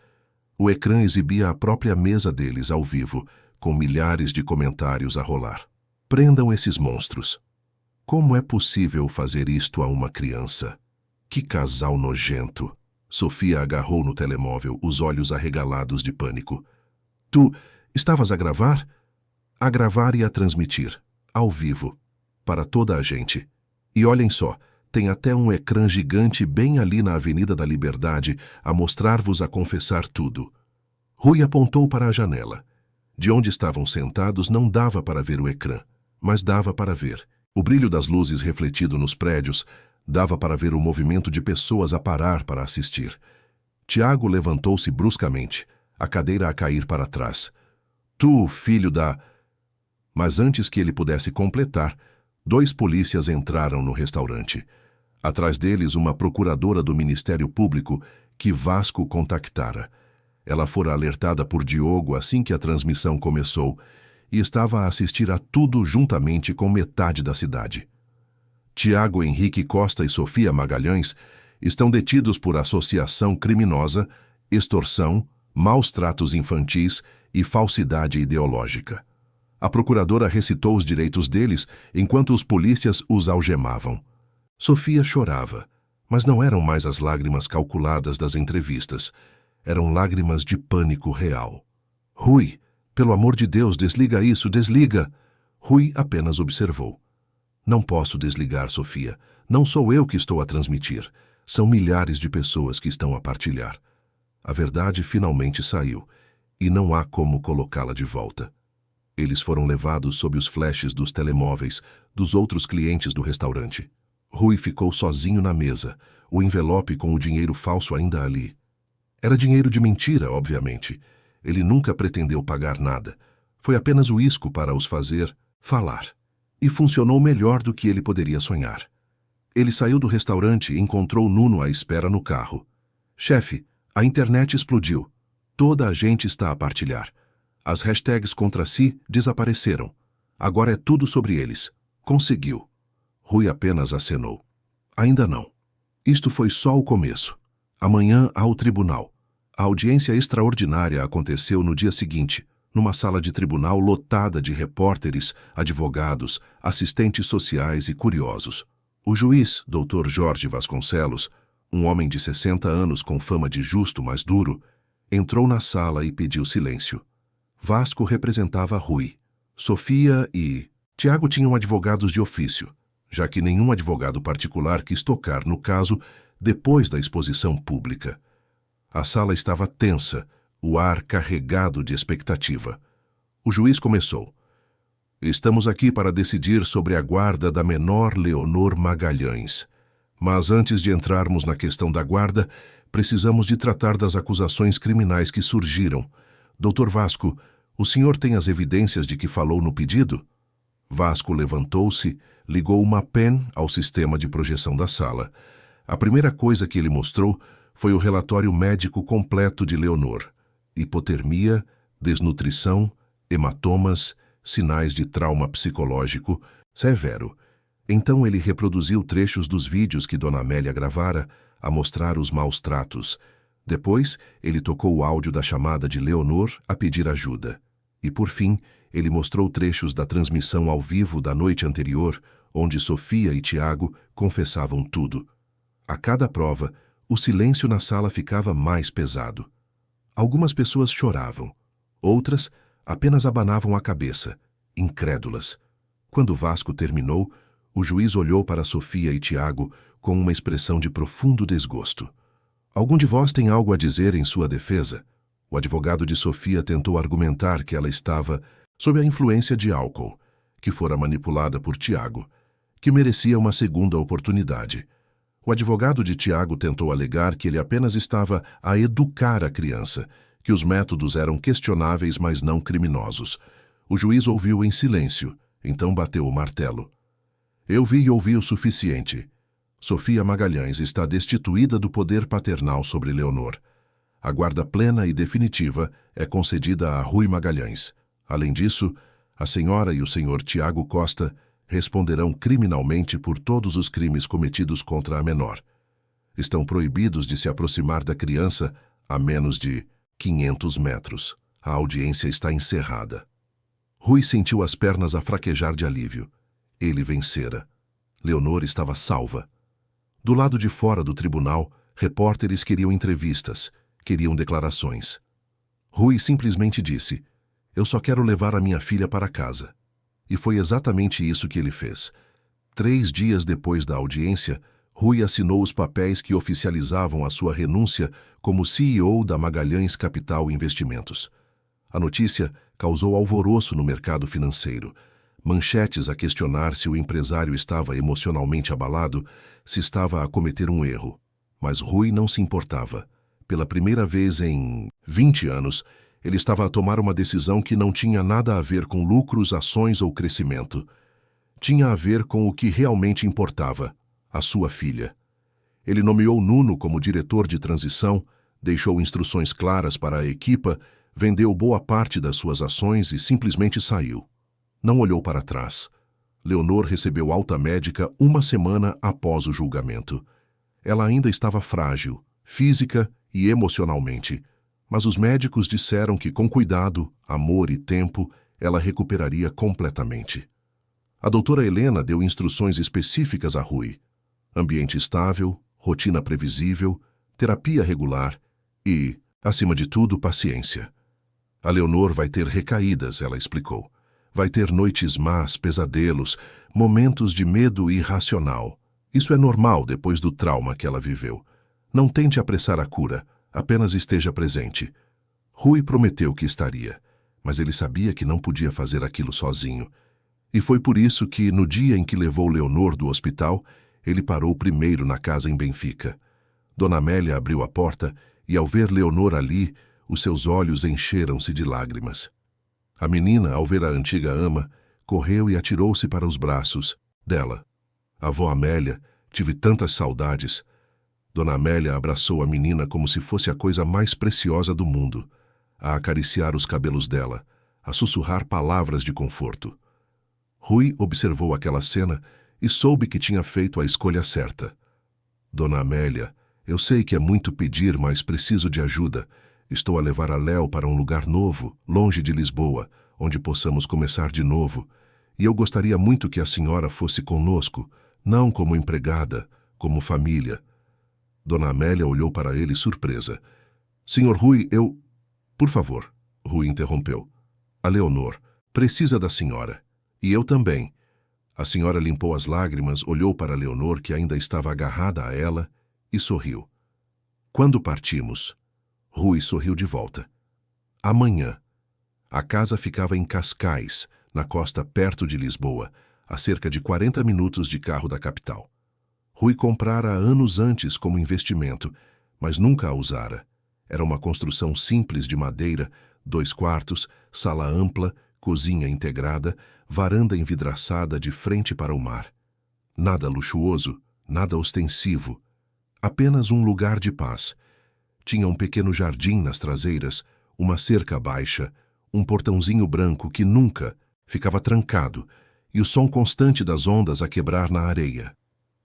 O ecrã exibia a própria mesa deles ao vivo, com milhares de comentários a rolar. Prendam esses monstros. Como é possível fazer isto a uma criança? Que casal nojento! Sofia agarrou no telemóvel, os olhos arregalados de pânico. Tu estavas a gravar? A gravar e a transmitir, ao vivo, para toda a gente. E olhem só, tem até um ecrã gigante bem ali na Avenida da Liberdade a mostrar-vos a confessar tudo. Rui apontou para a janela. De onde estavam sentados não dava para ver o ecrã, mas dava para ver. O brilho das luzes refletido nos prédios dava para ver o movimento de pessoas a parar para assistir. Tiago levantou-se bruscamente, a cadeira a cair para trás. Tu, filho da... Mas antes que ele pudesse completar, 2 polícias entraram no restaurante. Atrás deles, uma procuradora do Ministério Público que Vasco contactara. Ela fora alertada por Diogo assim que a transmissão começou e estava a assistir a tudo juntamente com metade da cidade. Tiago Henrique Costa e Sofia Magalhães estão detidos por associação criminosa, extorsão, maus tratos infantis e falsidade ideológica. A procuradora recitou os direitos deles enquanto os polícias os algemavam. Sofia chorava, mas não eram mais as lágrimas calculadas das entrevistas. Eram lágrimas de pânico real. Rui, pelo amor de Deus, desliga isso, desliga! Rui apenas observou. Não posso desligar, Sofia. Não sou eu que estou a transmitir. São milhares de pessoas que estão a partilhar. A verdade finalmente saiu, e não há como colocá-la de volta. Eles foram levados sob os flashes dos telemóveis dos outros clientes do restaurante. Rui ficou sozinho na mesa, o envelope com o dinheiro falso ainda ali. Era dinheiro de mentira, obviamente. Ele nunca pretendeu pagar nada. Foi apenas o isco para os fazer falar. E funcionou melhor do que ele poderia sonhar. Ele saiu do restaurante e encontrou Nuno à espera no carro. Chefe, a internet explodiu. Toda a gente está a partilhar. As hashtags contra si desapareceram. Agora é tudo sobre eles. Conseguiu. Rui apenas acenou. Ainda não. Isto foi só o começo. Amanhã há o tribunal. A audiência extraordinária aconteceu no dia seguinte, numa sala de tribunal lotada de repórteres, advogados, assistentes sociais e curiosos. O juiz, Dr. Jorge Vasconcelos, um homem de 60 anos com fama de justo, mas duro, entrou na sala e pediu silêncio. Vasco representava Rui. Sofia e Tiago tinham advogados de ofício, já que nenhum advogado particular quis tocar no caso depois da exposição pública. A sala estava tensa, o ar carregado de expectativa. O juiz começou. Estamos aqui para decidir sobre a guarda da menor Leonor Magalhães. Mas antes de entrarmos na questão da guarda, precisamos de tratar das acusações criminais que surgiram. Dr. Vasco, o senhor tem as evidências de que falou no pedido? Vasco levantou-se, ligou uma pen ao sistema de projeção da sala. A primeira coisa que ele mostrou foi o relatório médico completo de Leonor. Hipotermia, desnutrição, hematomas, sinais de trauma psicológico severo. Então ele reproduziu trechos dos vídeos que Dona Amélia gravara a mostrar os maus tratos. Depois, ele tocou o áudio da chamada de Leonor a pedir ajuda. E, por fim, ele mostrou trechos da transmissão ao vivo da noite anterior, onde Sofia e Tiago confessavam tudo. A cada prova, o silêncio na sala ficava mais pesado. Algumas pessoas choravam, outras apenas abanavam a cabeça, incrédulas. Quando Vasco terminou, o juiz olhou para Sofia e Tiago com uma expressão de profundo desgosto. Algum de vós tem algo a dizer em sua defesa? O advogado de Sofia tentou argumentar que ela estava sob a influência de álcool, que fora manipulada por Tiago, que merecia uma segunda oportunidade. O advogado de Tiago tentou alegar que ele apenas estava a educar a criança, que os métodos eram questionáveis, mas não criminosos. O juiz ouviu em silêncio, então bateu o martelo. Eu vi e ouvi o suficiente. Sofia Magalhães está destituída do poder paternal sobre Leonor. A guarda plena e definitiva é concedida a Rui Magalhães. Além disso, a senhora e o senhor Tiago Costa responderão criminalmente por todos os crimes cometidos contra a menor. Estão proibidos de se aproximar da criança a menos de 500 metros. A audiência está encerrada. Rui sentiu as pernas a fraquejar de alívio. Ele vencera. Leonor estava salva. Do lado de fora do tribunal, repórteres queriam entrevistas, queriam declarações. Rui simplesmente disse: "Eu só quero levar a minha filha para casa." E foi exatamente isso que ele fez. 3 dias depois da audiência, Rui assinou os papéis que oficializavam a sua renúncia como CEO da Magalhães Capital Investimentos. A notícia causou alvoroço no mercado financeiro. Manchetes a questionar se o empresário estava emocionalmente abalado, se estava a cometer um erro. Mas Rui não se importava. Pela primeira vez em 20 anos, ele estava a tomar uma decisão que não tinha nada a ver com lucros, ações ou crescimento. Tinha a ver com o que realmente importava: a sua filha. Ele nomeou Nuno como diretor de transição, deixou instruções claras para a equipa, vendeu boa parte das suas ações e simplesmente saiu. Não olhou para trás. Leonor recebeu alta médica 1 semana após o julgamento. Ela ainda estava frágil, física e emocionalmente, mas os médicos disseram que com cuidado, amor e tempo, ela recuperaria completamente. A doutora Helena deu instruções específicas a Rui: ambiente estável, rotina previsível, terapia regular e, acima de tudo, paciência. A Leonor vai ter recaídas, ela explicou. Vai ter noites más, pesadelos, momentos de medo irracional. Isso é normal depois do trauma que ela viveu. Não tente apressar a cura, apenas esteja presente. Rui prometeu que estaria, mas ele sabia que não podia fazer aquilo sozinho. E foi por isso que, no dia em que levou Leonor do hospital, ele parou primeiro na casa em Benfica. Dona Amélia abriu a porta e, ao ver Leonor ali, os seus olhos encheram-se de lágrimas. A menina, ao ver a antiga ama, correu e atirou-se para os braços dela. Avó Amélia, tive tantas saudades. Dona Amélia abraçou a menina como se fosse a coisa mais preciosa do mundo, a acariciar os cabelos dela, a sussurrar palavras de conforto. Rui observou aquela cena e soube que tinha feito a escolha certa. Dona Amélia, eu sei que é muito pedir, mas preciso de ajuda. Estou a levar a Léo para um lugar novo, longe de Lisboa, onde possamos começar de novo. E eu gostaria muito que a senhora fosse conosco, não como empregada, como família. Dona Amélia olhou para ele surpresa. Senhor Rui, eu... Por favor, Rui interrompeu. A Leonor precisa da senhora. E eu também. A senhora limpou as lágrimas, olhou para Leonor, que ainda estava agarrada a ela, e sorriu. Quando partimos? Rui sorriu de volta. Amanhã. A casa ficava em Cascais, na costa perto de Lisboa, a cerca de 40 minutos de carro da capital. Rui comprara anos antes como investimento, mas nunca a usara. Era uma construção simples de madeira, 2 quartos, sala ampla, cozinha integrada, varanda envidraçada de frente para o mar. Nada luxuoso, nada ostensivo, apenas um lugar de paz. Tinha um pequeno jardim nas traseiras, uma cerca baixa, um portãozinho branco que nunca ficava trancado e o som constante das ondas a quebrar na areia.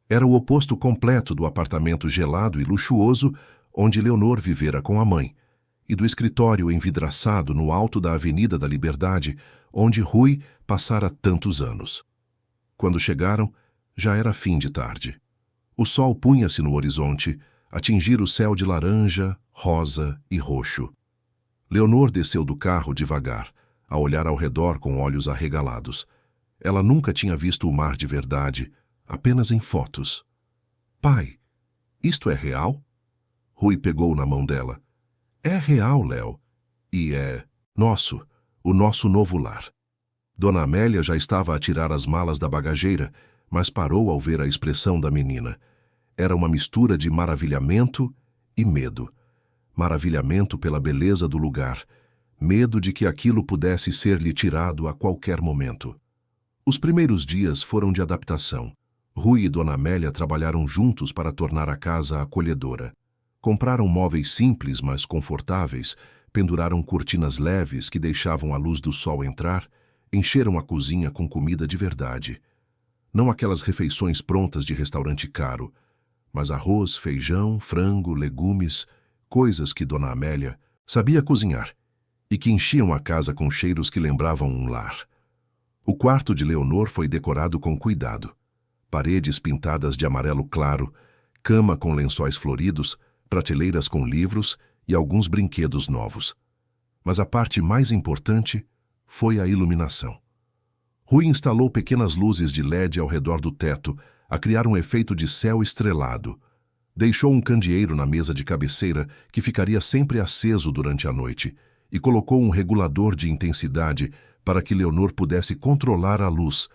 Era o oposto completo do apartamento gelado e luxuoso onde Leonor vivera com a mãe, e do escritório envidraçado no alto da Avenida da Liberdade, onde Rui passara tantos anos. Quando chegaram, já era fim de tarde. O sol punha-se no horizonte, atingir o céu de laranja, rosa e roxo. Leonor desceu do carro devagar, a olhar ao redor com olhos arregalados. Ela nunca tinha visto o mar de verdade, apenas em fotos. Pai, isto é real? Rui pegou na mão dela. É real, Léo. E é nosso, o nosso novo lar. Dona Amélia já estava a tirar as malas da bagageira, mas parou ao ver a expressão da menina. Era uma mistura de maravilhamento e medo. Maravilhamento pela beleza do lugar, medo de que aquilo pudesse ser-lhe tirado a qualquer momento. Os primeiros dias foram de adaptação. Rui e Dona Amélia trabalharam juntos para tornar a casa acolhedora. Compraram móveis simples, mas confortáveis, penduraram cortinas leves que deixavam a luz do sol entrar, encheram a cozinha com comida de verdade. Não aquelas refeições prontas de restaurante caro, mas arroz, feijão, frango, legumes, coisas que Dona Amélia sabia cozinhar e que enchiam a casa com cheiros que lembravam um lar. O quarto de Leonor foi decorado com cuidado. Paredes pintadas de amarelo claro, cama com lençóis floridos, prateleiras com livros e alguns brinquedos novos. Mas a parte mais importante foi a iluminação. Rui instalou pequenas luzes de LED ao redor do teto, a criar um efeito de céu estrelado. Deixou um candeeiro na mesa de cabeceira que ficaria sempre aceso durante a noite e colocou um regulador de intensidade para que Leonor pudesse controlar a luz,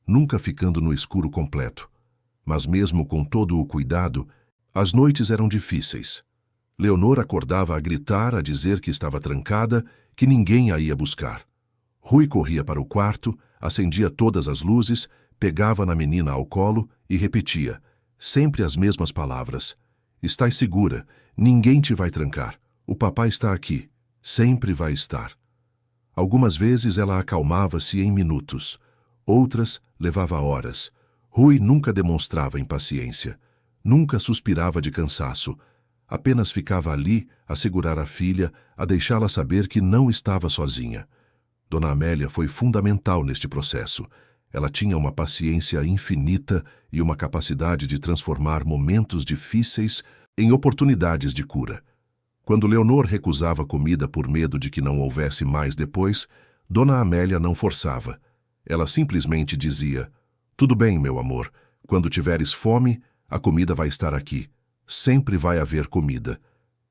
nunca ficando no escuro completo. Mas mesmo com todo o cuidado, as noites eram difíceis. Leonor acordava a gritar, a dizer que estava trancada, que ninguém a ia buscar. Rui corria para o quarto, acendia todas as luzes, pegava na menina ao colo e repetia, sempre as mesmas palavras. Estás segura, ninguém te vai trancar. O papai está aqui, sempre vai estar. Algumas vezes ela acalmava-se em minutos, outras levava horas. Rui nunca demonstrava impaciência, nunca suspirava de cansaço, apenas ficava ali a segurar a filha, a deixá-la saber que não estava sozinha. Dona Amélia foi fundamental neste processo. Ela tinha uma paciência infinita e uma capacidade de transformar momentos difíceis em oportunidades de cura. Quando Leonor recusava comida por medo de que não houvesse mais depois, Dona Amélia não forçava. Ela simplesmente dizia, tudo bem, meu amor, quando tiveres fome, a comida vai estar aqui. Sempre vai haver comida.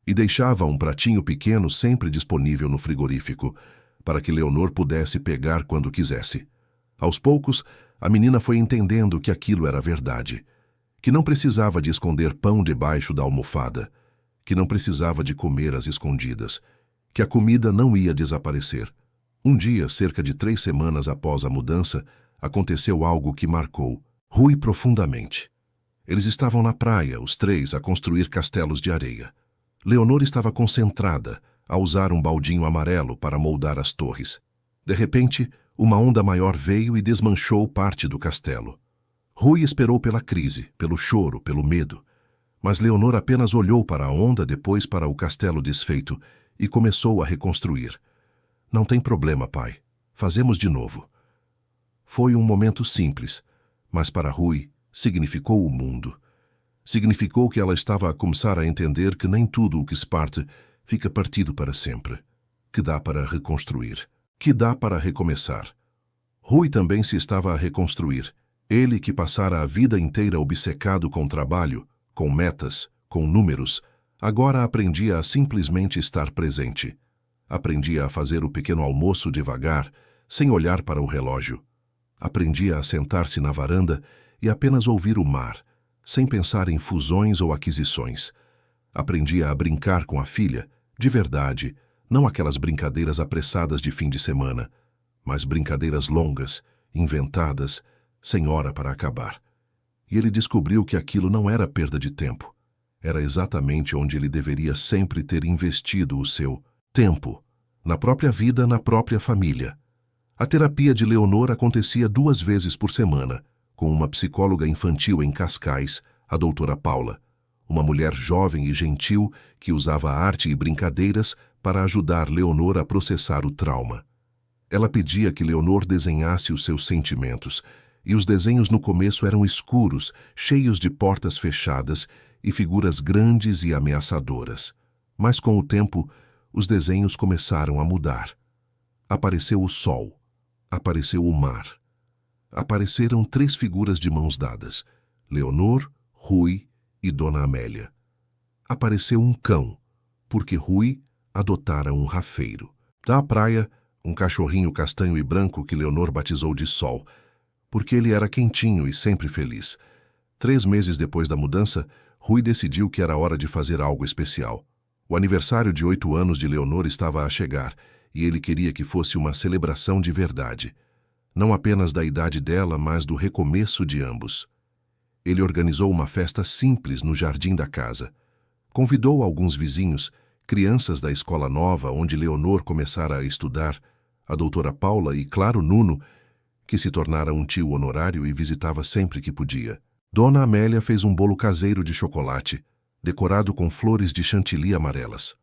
E deixava um pratinho pequeno sempre disponível no frigorífico, para que Leonor pudesse pegar quando quisesse. Aos poucos, a menina foi entendendo que aquilo era verdade, que não precisava de esconder pão debaixo da almofada, que não precisava de comer às escondidas, que a comida não ia desaparecer. Um dia, cerca de 3 semanas após a mudança, aconteceu algo que marcou Rui profundamente. Eles estavam na praia, os três, a construir castelos de areia. Leonor estava concentrada, a usar um baldinho amarelo para moldar as torres. De repente, uma onda maior veio e desmanchou parte do castelo. Rui esperou pela crise, pelo choro, pelo medo. Mas Leonor apenas olhou para a onda, depois para o castelo desfeito e começou a reconstruir. Não tem problema, pai. Fazemos de novo. Foi um momento simples, mas para Rui significou o mundo. Significou que ela estava a começar a entender que nem tudo o que se parte fica partido para sempre, que dá para reconstruir, que dá para recomeçar. Rui também se estava a reconstruir, ele que passara a vida inteira obcecado com trabalho, com metas, com números, agora aprendia a simplesmente estar presente. Aprendia a fazer o pequeno almoço devagar, sem olhar para o relógio. Aprendia a sentar-se na varanda e apenas ouvir o mar, sem pensar em fusões ou aquisições. Aprendia a brincar com a filha, de verdade, não aquelas brincadeiras apressadas de fim de semana, mas brincadeiras longas, inventadas, sem hora para acabar. E ele descobriu que aquilo não era perda de tempo. Era exatamente onde ele deveria sempre ter investido o seu tempo, na própria vida, na própria família. A terapia de Leonor acontecia 2 vezes por semana, com uma psicóloga infantil em Cascais, a doutora Paula, uma mulher jovem e gentil que usava arte e brincadeiras para ajudar Leonor a processar o trauma. Ela pedia que Leonor desenhasse os seus sentimentos, e os desenhos no começo eram escuros, cheios de portas fechadas e figuras grandes e ameaçadoras. Mas com o tempo, os desenhos começaram a mudar. Apareceu o sol. Apareceu o mar. Apareceram 3 figuras de mãos dadas: Leonor, Rui e Dona Amélia. Apareceu um cão, porque Rui adotara um rafeiro. Da praia, um cachorrinho castanho e branco que Leonor batizou de Sol, porque ele era quentinho e sempre feliz. 3 meses depois da mudança, Rui decidiu que era hora de fazer algo especial. O aniversário de 8 anos de Leonor estava a chegar, e ele queria que fosse uma celebração de verdade. Não apenas da idade dela, mas do recomeço de ambos. Ele organizou uma festa simples no jardim da casa. Convidou alguns vizinhos, crianças da escola nova onde Leonor começara a estudar, a doutora Paula e, claro, Nuno, que se tornara um tio honorário e visitava sempre que podia. Dona Amélia fez um bolo caseiro de chocolate, decorado com flores de chantilly amarelas.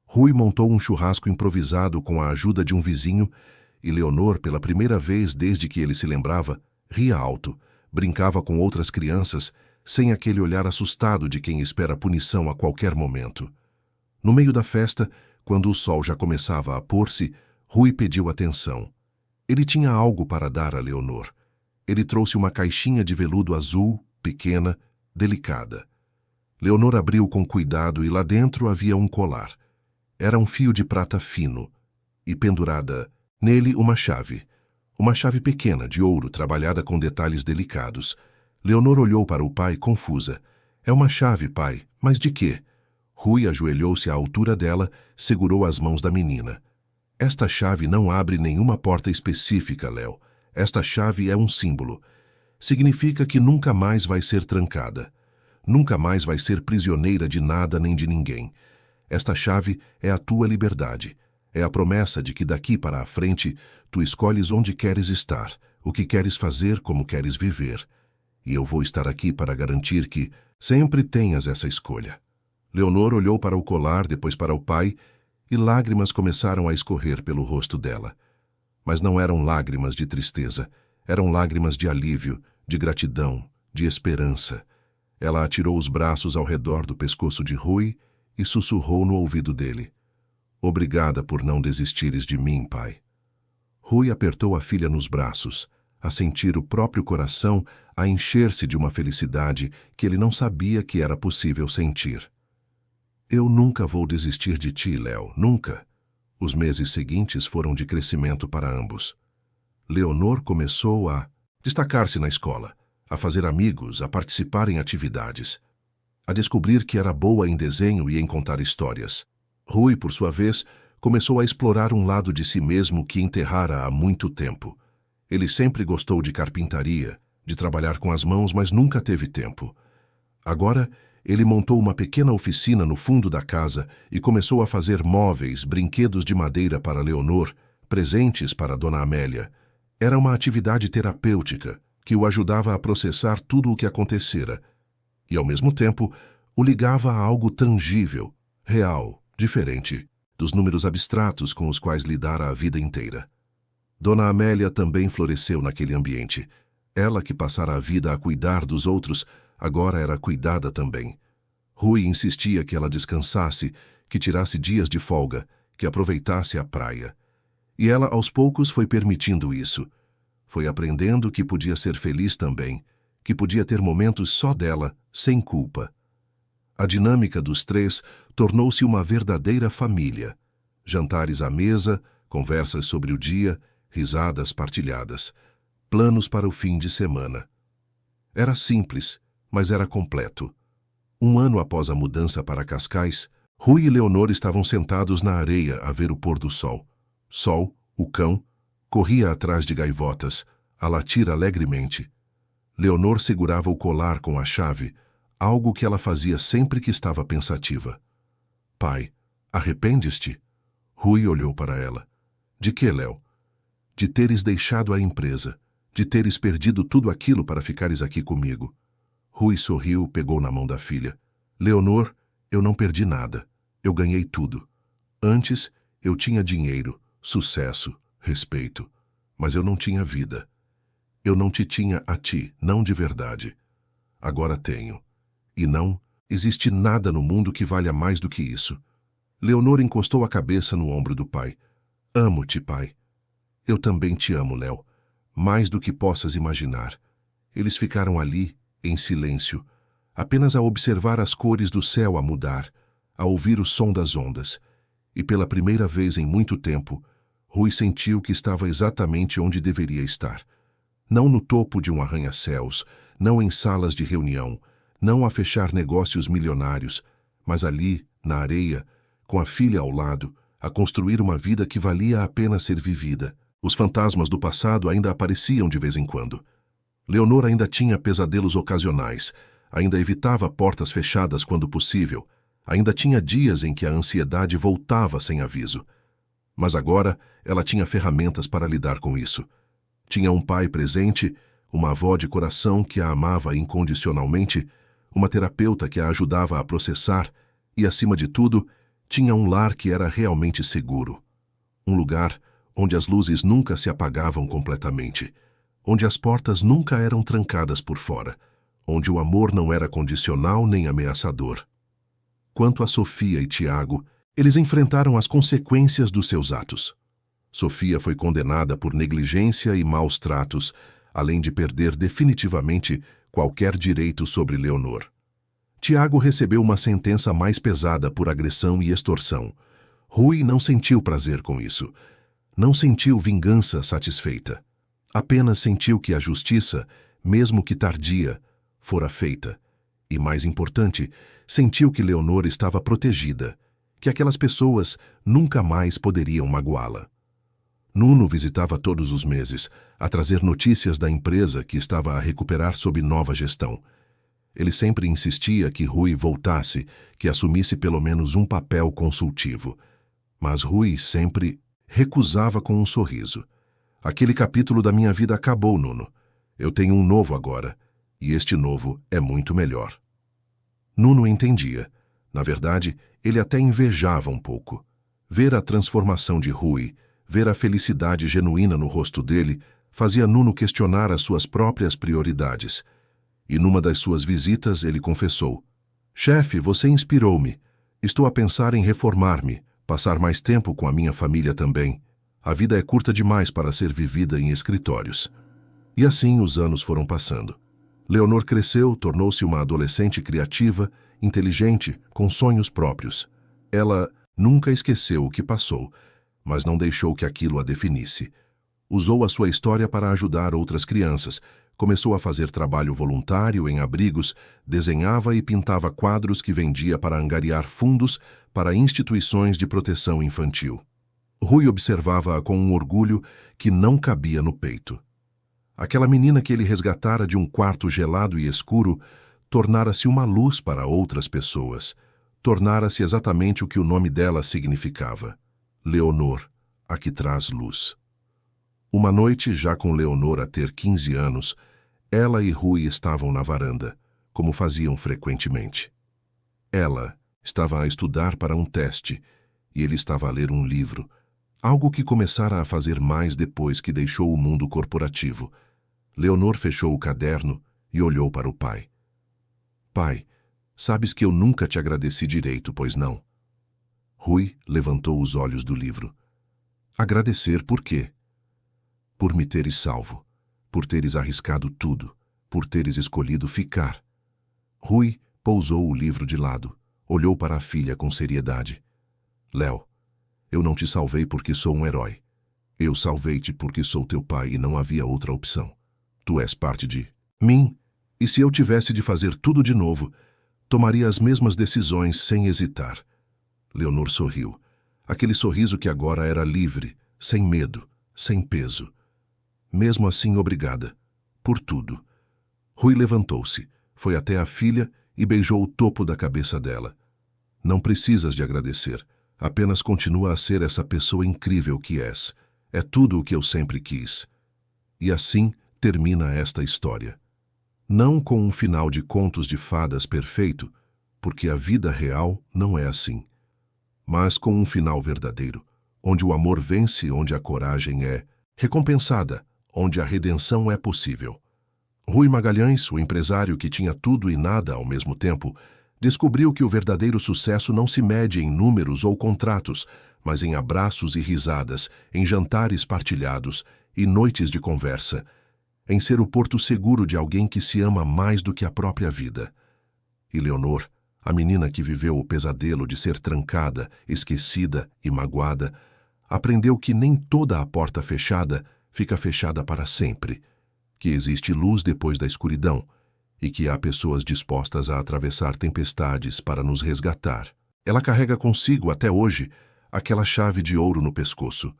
Rui montou um churrasco improvisado com a ajuda de um vizinho e Leonor, pela primeira vez desde que ele se lembrava, ria alto, brincava com outras crianças, sem aquele olhar assustado de quem espera punição a qualquer momento. No meio da festa, quando o sol já começava a pôr-se, Rui pediu atenção. Ele tinha algo para dar a Leonor. Ele trouxe uma caixinha de veludo azul, pequena, delicada. Leonor abriu com cuidado e lá dentro havia um colar. Era um fio de prata fino e pendurada nele uma chave. Uma chave pequena, de ouro, trabalhada com detalhes delicados. Leonor olhou para o pai confusa. É uma chave, pai, mas de quê? Rui ajoelhou-se à altura dela, segurou as mãos da menina. Esta chave não abre nenhuma porta específica, Léo. Esta chave é um símbolo. Significa que nunca mais vai ser trancada. Nunca mais vai ser prisioneira de nada nem de ninguém. Esta chave é a tua liberdade. É a promessa de que daqui para a frente tu escolhes onde queres estar, o que queres fazer, como queres viver. E eu vou estar aqui para garantir que sempre tenhas essa escolha. Leonor olhou para o colar, depois para o pai, e lágrimas começaram a escorrer pelo rosto dela. Mas não eram lágrimas de tristeza, eram lágrimas de alívio, de gratidão, de esperança. Ela atirou os braços ao redor do pescoço de Rui e sussurrou no ouvido dele: Obrigada por não desistires de mim, pai. Rui apertou a filha nos braços, a sentir o próprio coração a encher-se de uma felicidade que ele não sabia que era possível sentir. Eu nunca vou desistir de ti, Léo, nunca. Os meses seguintes foram de crescimento para ambos. Leonor começou a destacar-se na escola, a fazer amigos, a participar em atividades, a descobrir que era boa em desenho e em contar histórias. Rui, por sua vez, começou a explorar um lado de si mesmo que enterrara há muito tempo. Ele sempre gostou de carpintaria, de trabalhar com as mãos, mas nunca teve tempo. Agora, ele montou uma pequena oficina no fundo da casa e começou a fazer móveis, brinquedos de madeira para Leonor, presentes para Dona Amélia. Era uma atividade terapêutica que o ajudava a processar tudo o que acontecera e, ao mesmo tempo, o ligava a algo tangível, real, diferente dos números abstratos com os quais lidara a vida inteira. Dona Amélia também floresceu naquele ambiente. Ela, que passara a vida a cuidar dos outros, agora era cuidada também. Rui insistia que ela descansasse, que tirasse dias de folga, que aproveitasse a praia. E ela, aos poucos, foi permitindo isso. Foi aprendendo que podia ser feliz também, que podia ter momentos só dela, sem culpa. A dinâmica dos 3 tornou-se uma verdadeira família. Jantares à mesa, conversas sobre o dia, risadas partilhadas, planos para o fim de semana. Era simples, mas era completo. 1 ano após a mudança para Cascais, Rui e Leonor estavam sentados na areia a ver o pôr do sol. Sol, o cão, corria atrás de gaivotas, a latir alegremente. Leonor segurava o colar com a chave, algo que ela fazia sempre que estava pensativa. Pai, arrependes-te? Rui olhou para ela. De que, Léo? De teres deixado a empresa, de teres perdido tudo aquilo para ficares aqui comigo. Rui sorriu, pegou na mão da filha. Leonor, eu não perdi nada. Eu ganhei tudo. Antes, eu tinha dinheiro, sucesso, respeito. Mas eu não tinha vida. Eu não te tinha a ti, não de verdade. Agora tenho. E não existe nada no mundo que valha mais do que isso. Leonor encostou a cabeça no ombro do pai. Amo-te, pai. Eu também te amo, Léo. Mais do que possas imaginar. Eles ficaram ali, em silêncio, apenas a observar as cores do céu a mudar, a ouvir o som das ondas. E pela primeira vez em muito tempo, Rui sentiu que estava exatamente onde deveria estar. Não no topo de um arranha-céus, não em salas de reunião, não a fechar negócios milionários, mas ali, na areia, com a filha ao lado, a construir uma vida que valia a pena ser vivida. Os fantasmas do passado ainda apareciam de vez em quando. Leonor ainda tinha pesadelos ocasionais, ainda evitava portas fechadas quando possível, ainda tinha dias em que a ansiedade voltava sem aviso. Mas agora ela tinha ferramentas para lidar com isso. Tinha um pai presente, uma avó de coração que a amava incondicionalmente, uma terapeuta que a ajudava a processar e, acima de tudo, tinha um lar que era realmente seguro. Um lugar onde as luzes nunca se apagavam completamente, onde as portas nunca eram trancadas por fora, onde o amor não era condicional nem ameaçador. Quanto a Sofia e Tiago, eles enfrentaram as consequências dos seus atos. Sofia foi condenada por negligência e maus tratos, além de perder definitivamente qualquer direito sobre Leonor. Tiago recebeu uma sentença mais pesada por agressão e extorsão. Rui não sentiu prazer com isso. Não sentiu vingança satisfeita. Apenas sentiu que a justiça, mesmo que tardia, fora feita. E, mais importante, sentiu que Leonor estava protegida, que aquelas pessoas nunca mais poderiam magoá-la. Nuno visitava todos os meses, a trazer notícias da empresa que estava a recuperar sob nova gestão. Ele sempre insistia que Rui voltasse, que assumisse pelo menos um papel consultivo. Mas Rui sempre recusava com um sorriso. Aquele capítulo da minha vida acabou, Nuno. Eu tenho um novo agora, e este novo é muito melhor. Nuno entendia. Na verdade, ele até invejava um pouco. Ver a transformação de Rui, ver a felicidade genuína no rosto dele, fazia Nuno questionar as suas próprias prioridades. E numa das suas visitas ele confessou: chefe, você inspirou-me. Estou a pensar em reformar-me, passar mais tempo com a minha família também. A vida é curta demais para ser vivida em escritórios. E assim os anos foram passando. Leonor cresceu, tornou-se uma adolescente criativa, inteligente, com sonhos próprios. Ela nunca esqueceu o que passou, mas não deixou que aquilo a definisse. Usou a sua história para ajudar outras crianças, começou a fazer trabalho voluntário em abrigos, desenhava e pintava quadros que vendia para angariar fundos para instituições de proteção infantil. Rui observava-a com um orgulho que não cabia no peito. Aquela menina que ele resgatara de um quarto gelado e escuro tornara-se uma luz para outras pessoas. Tornara-se exatamente o que o nome dela significava: Leonor, a que traz luz. Uma noite, já com Leonor a ter 15 anos, ela e Rui estavam na varanda, como faziam frequentemente. Ela estava a estudar para um teste e ele estava a ler um livro, algo que começara a fazer mais depois que deixou o mundo corporativo. Leonor fechou o caderno e olhou para o pai. Pai, sabes que eu nunca te agradeci direito, pois não? Rui levantou os olhos do livro. Agradecer por quê? Por me teres salvo, por teres arriscado tudo, por teres escolhido ficar. Rui pousou o livro de lado, olhou para a filha com seriedade. Léo, eu não te salvei porque sou um herói. Eu salvei-te porque sou teu pai e não havia outra opção. Tu és parte de mim, e se eu tivesse de fazer tudo de novo, tomaria as mesmas decisões sem hesitar. Leonor sorriu. Aquele sorriso que agora era livre, sem medo, sem peso. Mesmo assim, obrigada. Por tudo. Rui levantou-se, foi até a filha e beijou o topo da cabeça dela. Não precisas de agradecer. Apenas continua a ser essa pessoa incrível que és. É tudo o que eu sempre quis. E assim termina esta história. Não com um final de contos de fadas perfeito, porque a vida real não é assim. Mas com um final verdadeiro, onde o amor vence, onde a coragem é recompensada, onde a redenção é possível. Rui Magalhães, o empresário que tinha tudo e nada ao mesmo tempo, Descobriu que o verdadeiro sucesso não se mede em números ou contratos, mas em abraços e risadas, em jantares partilhados e noites de conversa, em ser o porto seguro de alguém que se ama mais do que a própria vida. E Leonor, a menina que viveu o pesadelo de ser trancada, esquecida e magoada, aprendeu que nem toda a porta fechada fica fechada para sempre, que existe luz depois da escuridão e que há pessoas dispostas a atravessar tempestades para nos resgatar. Ela carrega consigo, até hoje, aquela chave de ouro no pescoço.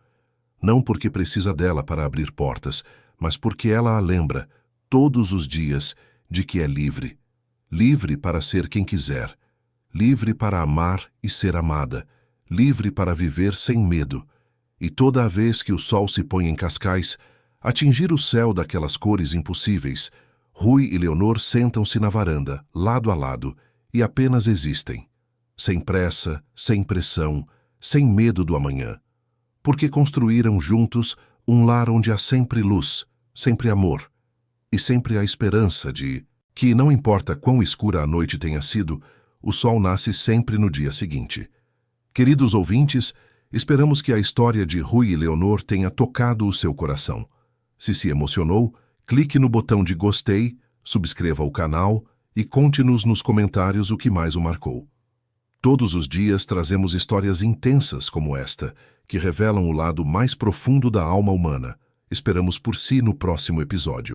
Não porque precisa dela para abrir portas, mas porque ela a lembra, todos os dias, de que é livre. Livre para ser quem quiser. Livre para amar e ser amada. Livre para viver sem medo. E toda a vez que o sol se põe em Cascais, atingir o céu daquelas cores impossíveis, Rui e Leonor sentam-se na varanda, lado a lado, e apenas existem. Sem pressa, sem pressão, sem medo do amanhã. Porque construíram juntos um lar onde há sempre luz, sempre amor, e sempre a esperança de que, não importa quão escura a noite tenha sido, o sol nasce sempre no dia seguinte. Queridos ouvintes, esperamos que a história de Rui e Leonor tenha tocado o seu coração. Se emocionou, clique no botão de gostei, subscreva o canal e conte-nos nos comentários o que mais o marcou. Todos os dias trazemos histórias intensas como esta, que revelam o lado mais profundo da alma humana. Esperamos por si no próximo episódio.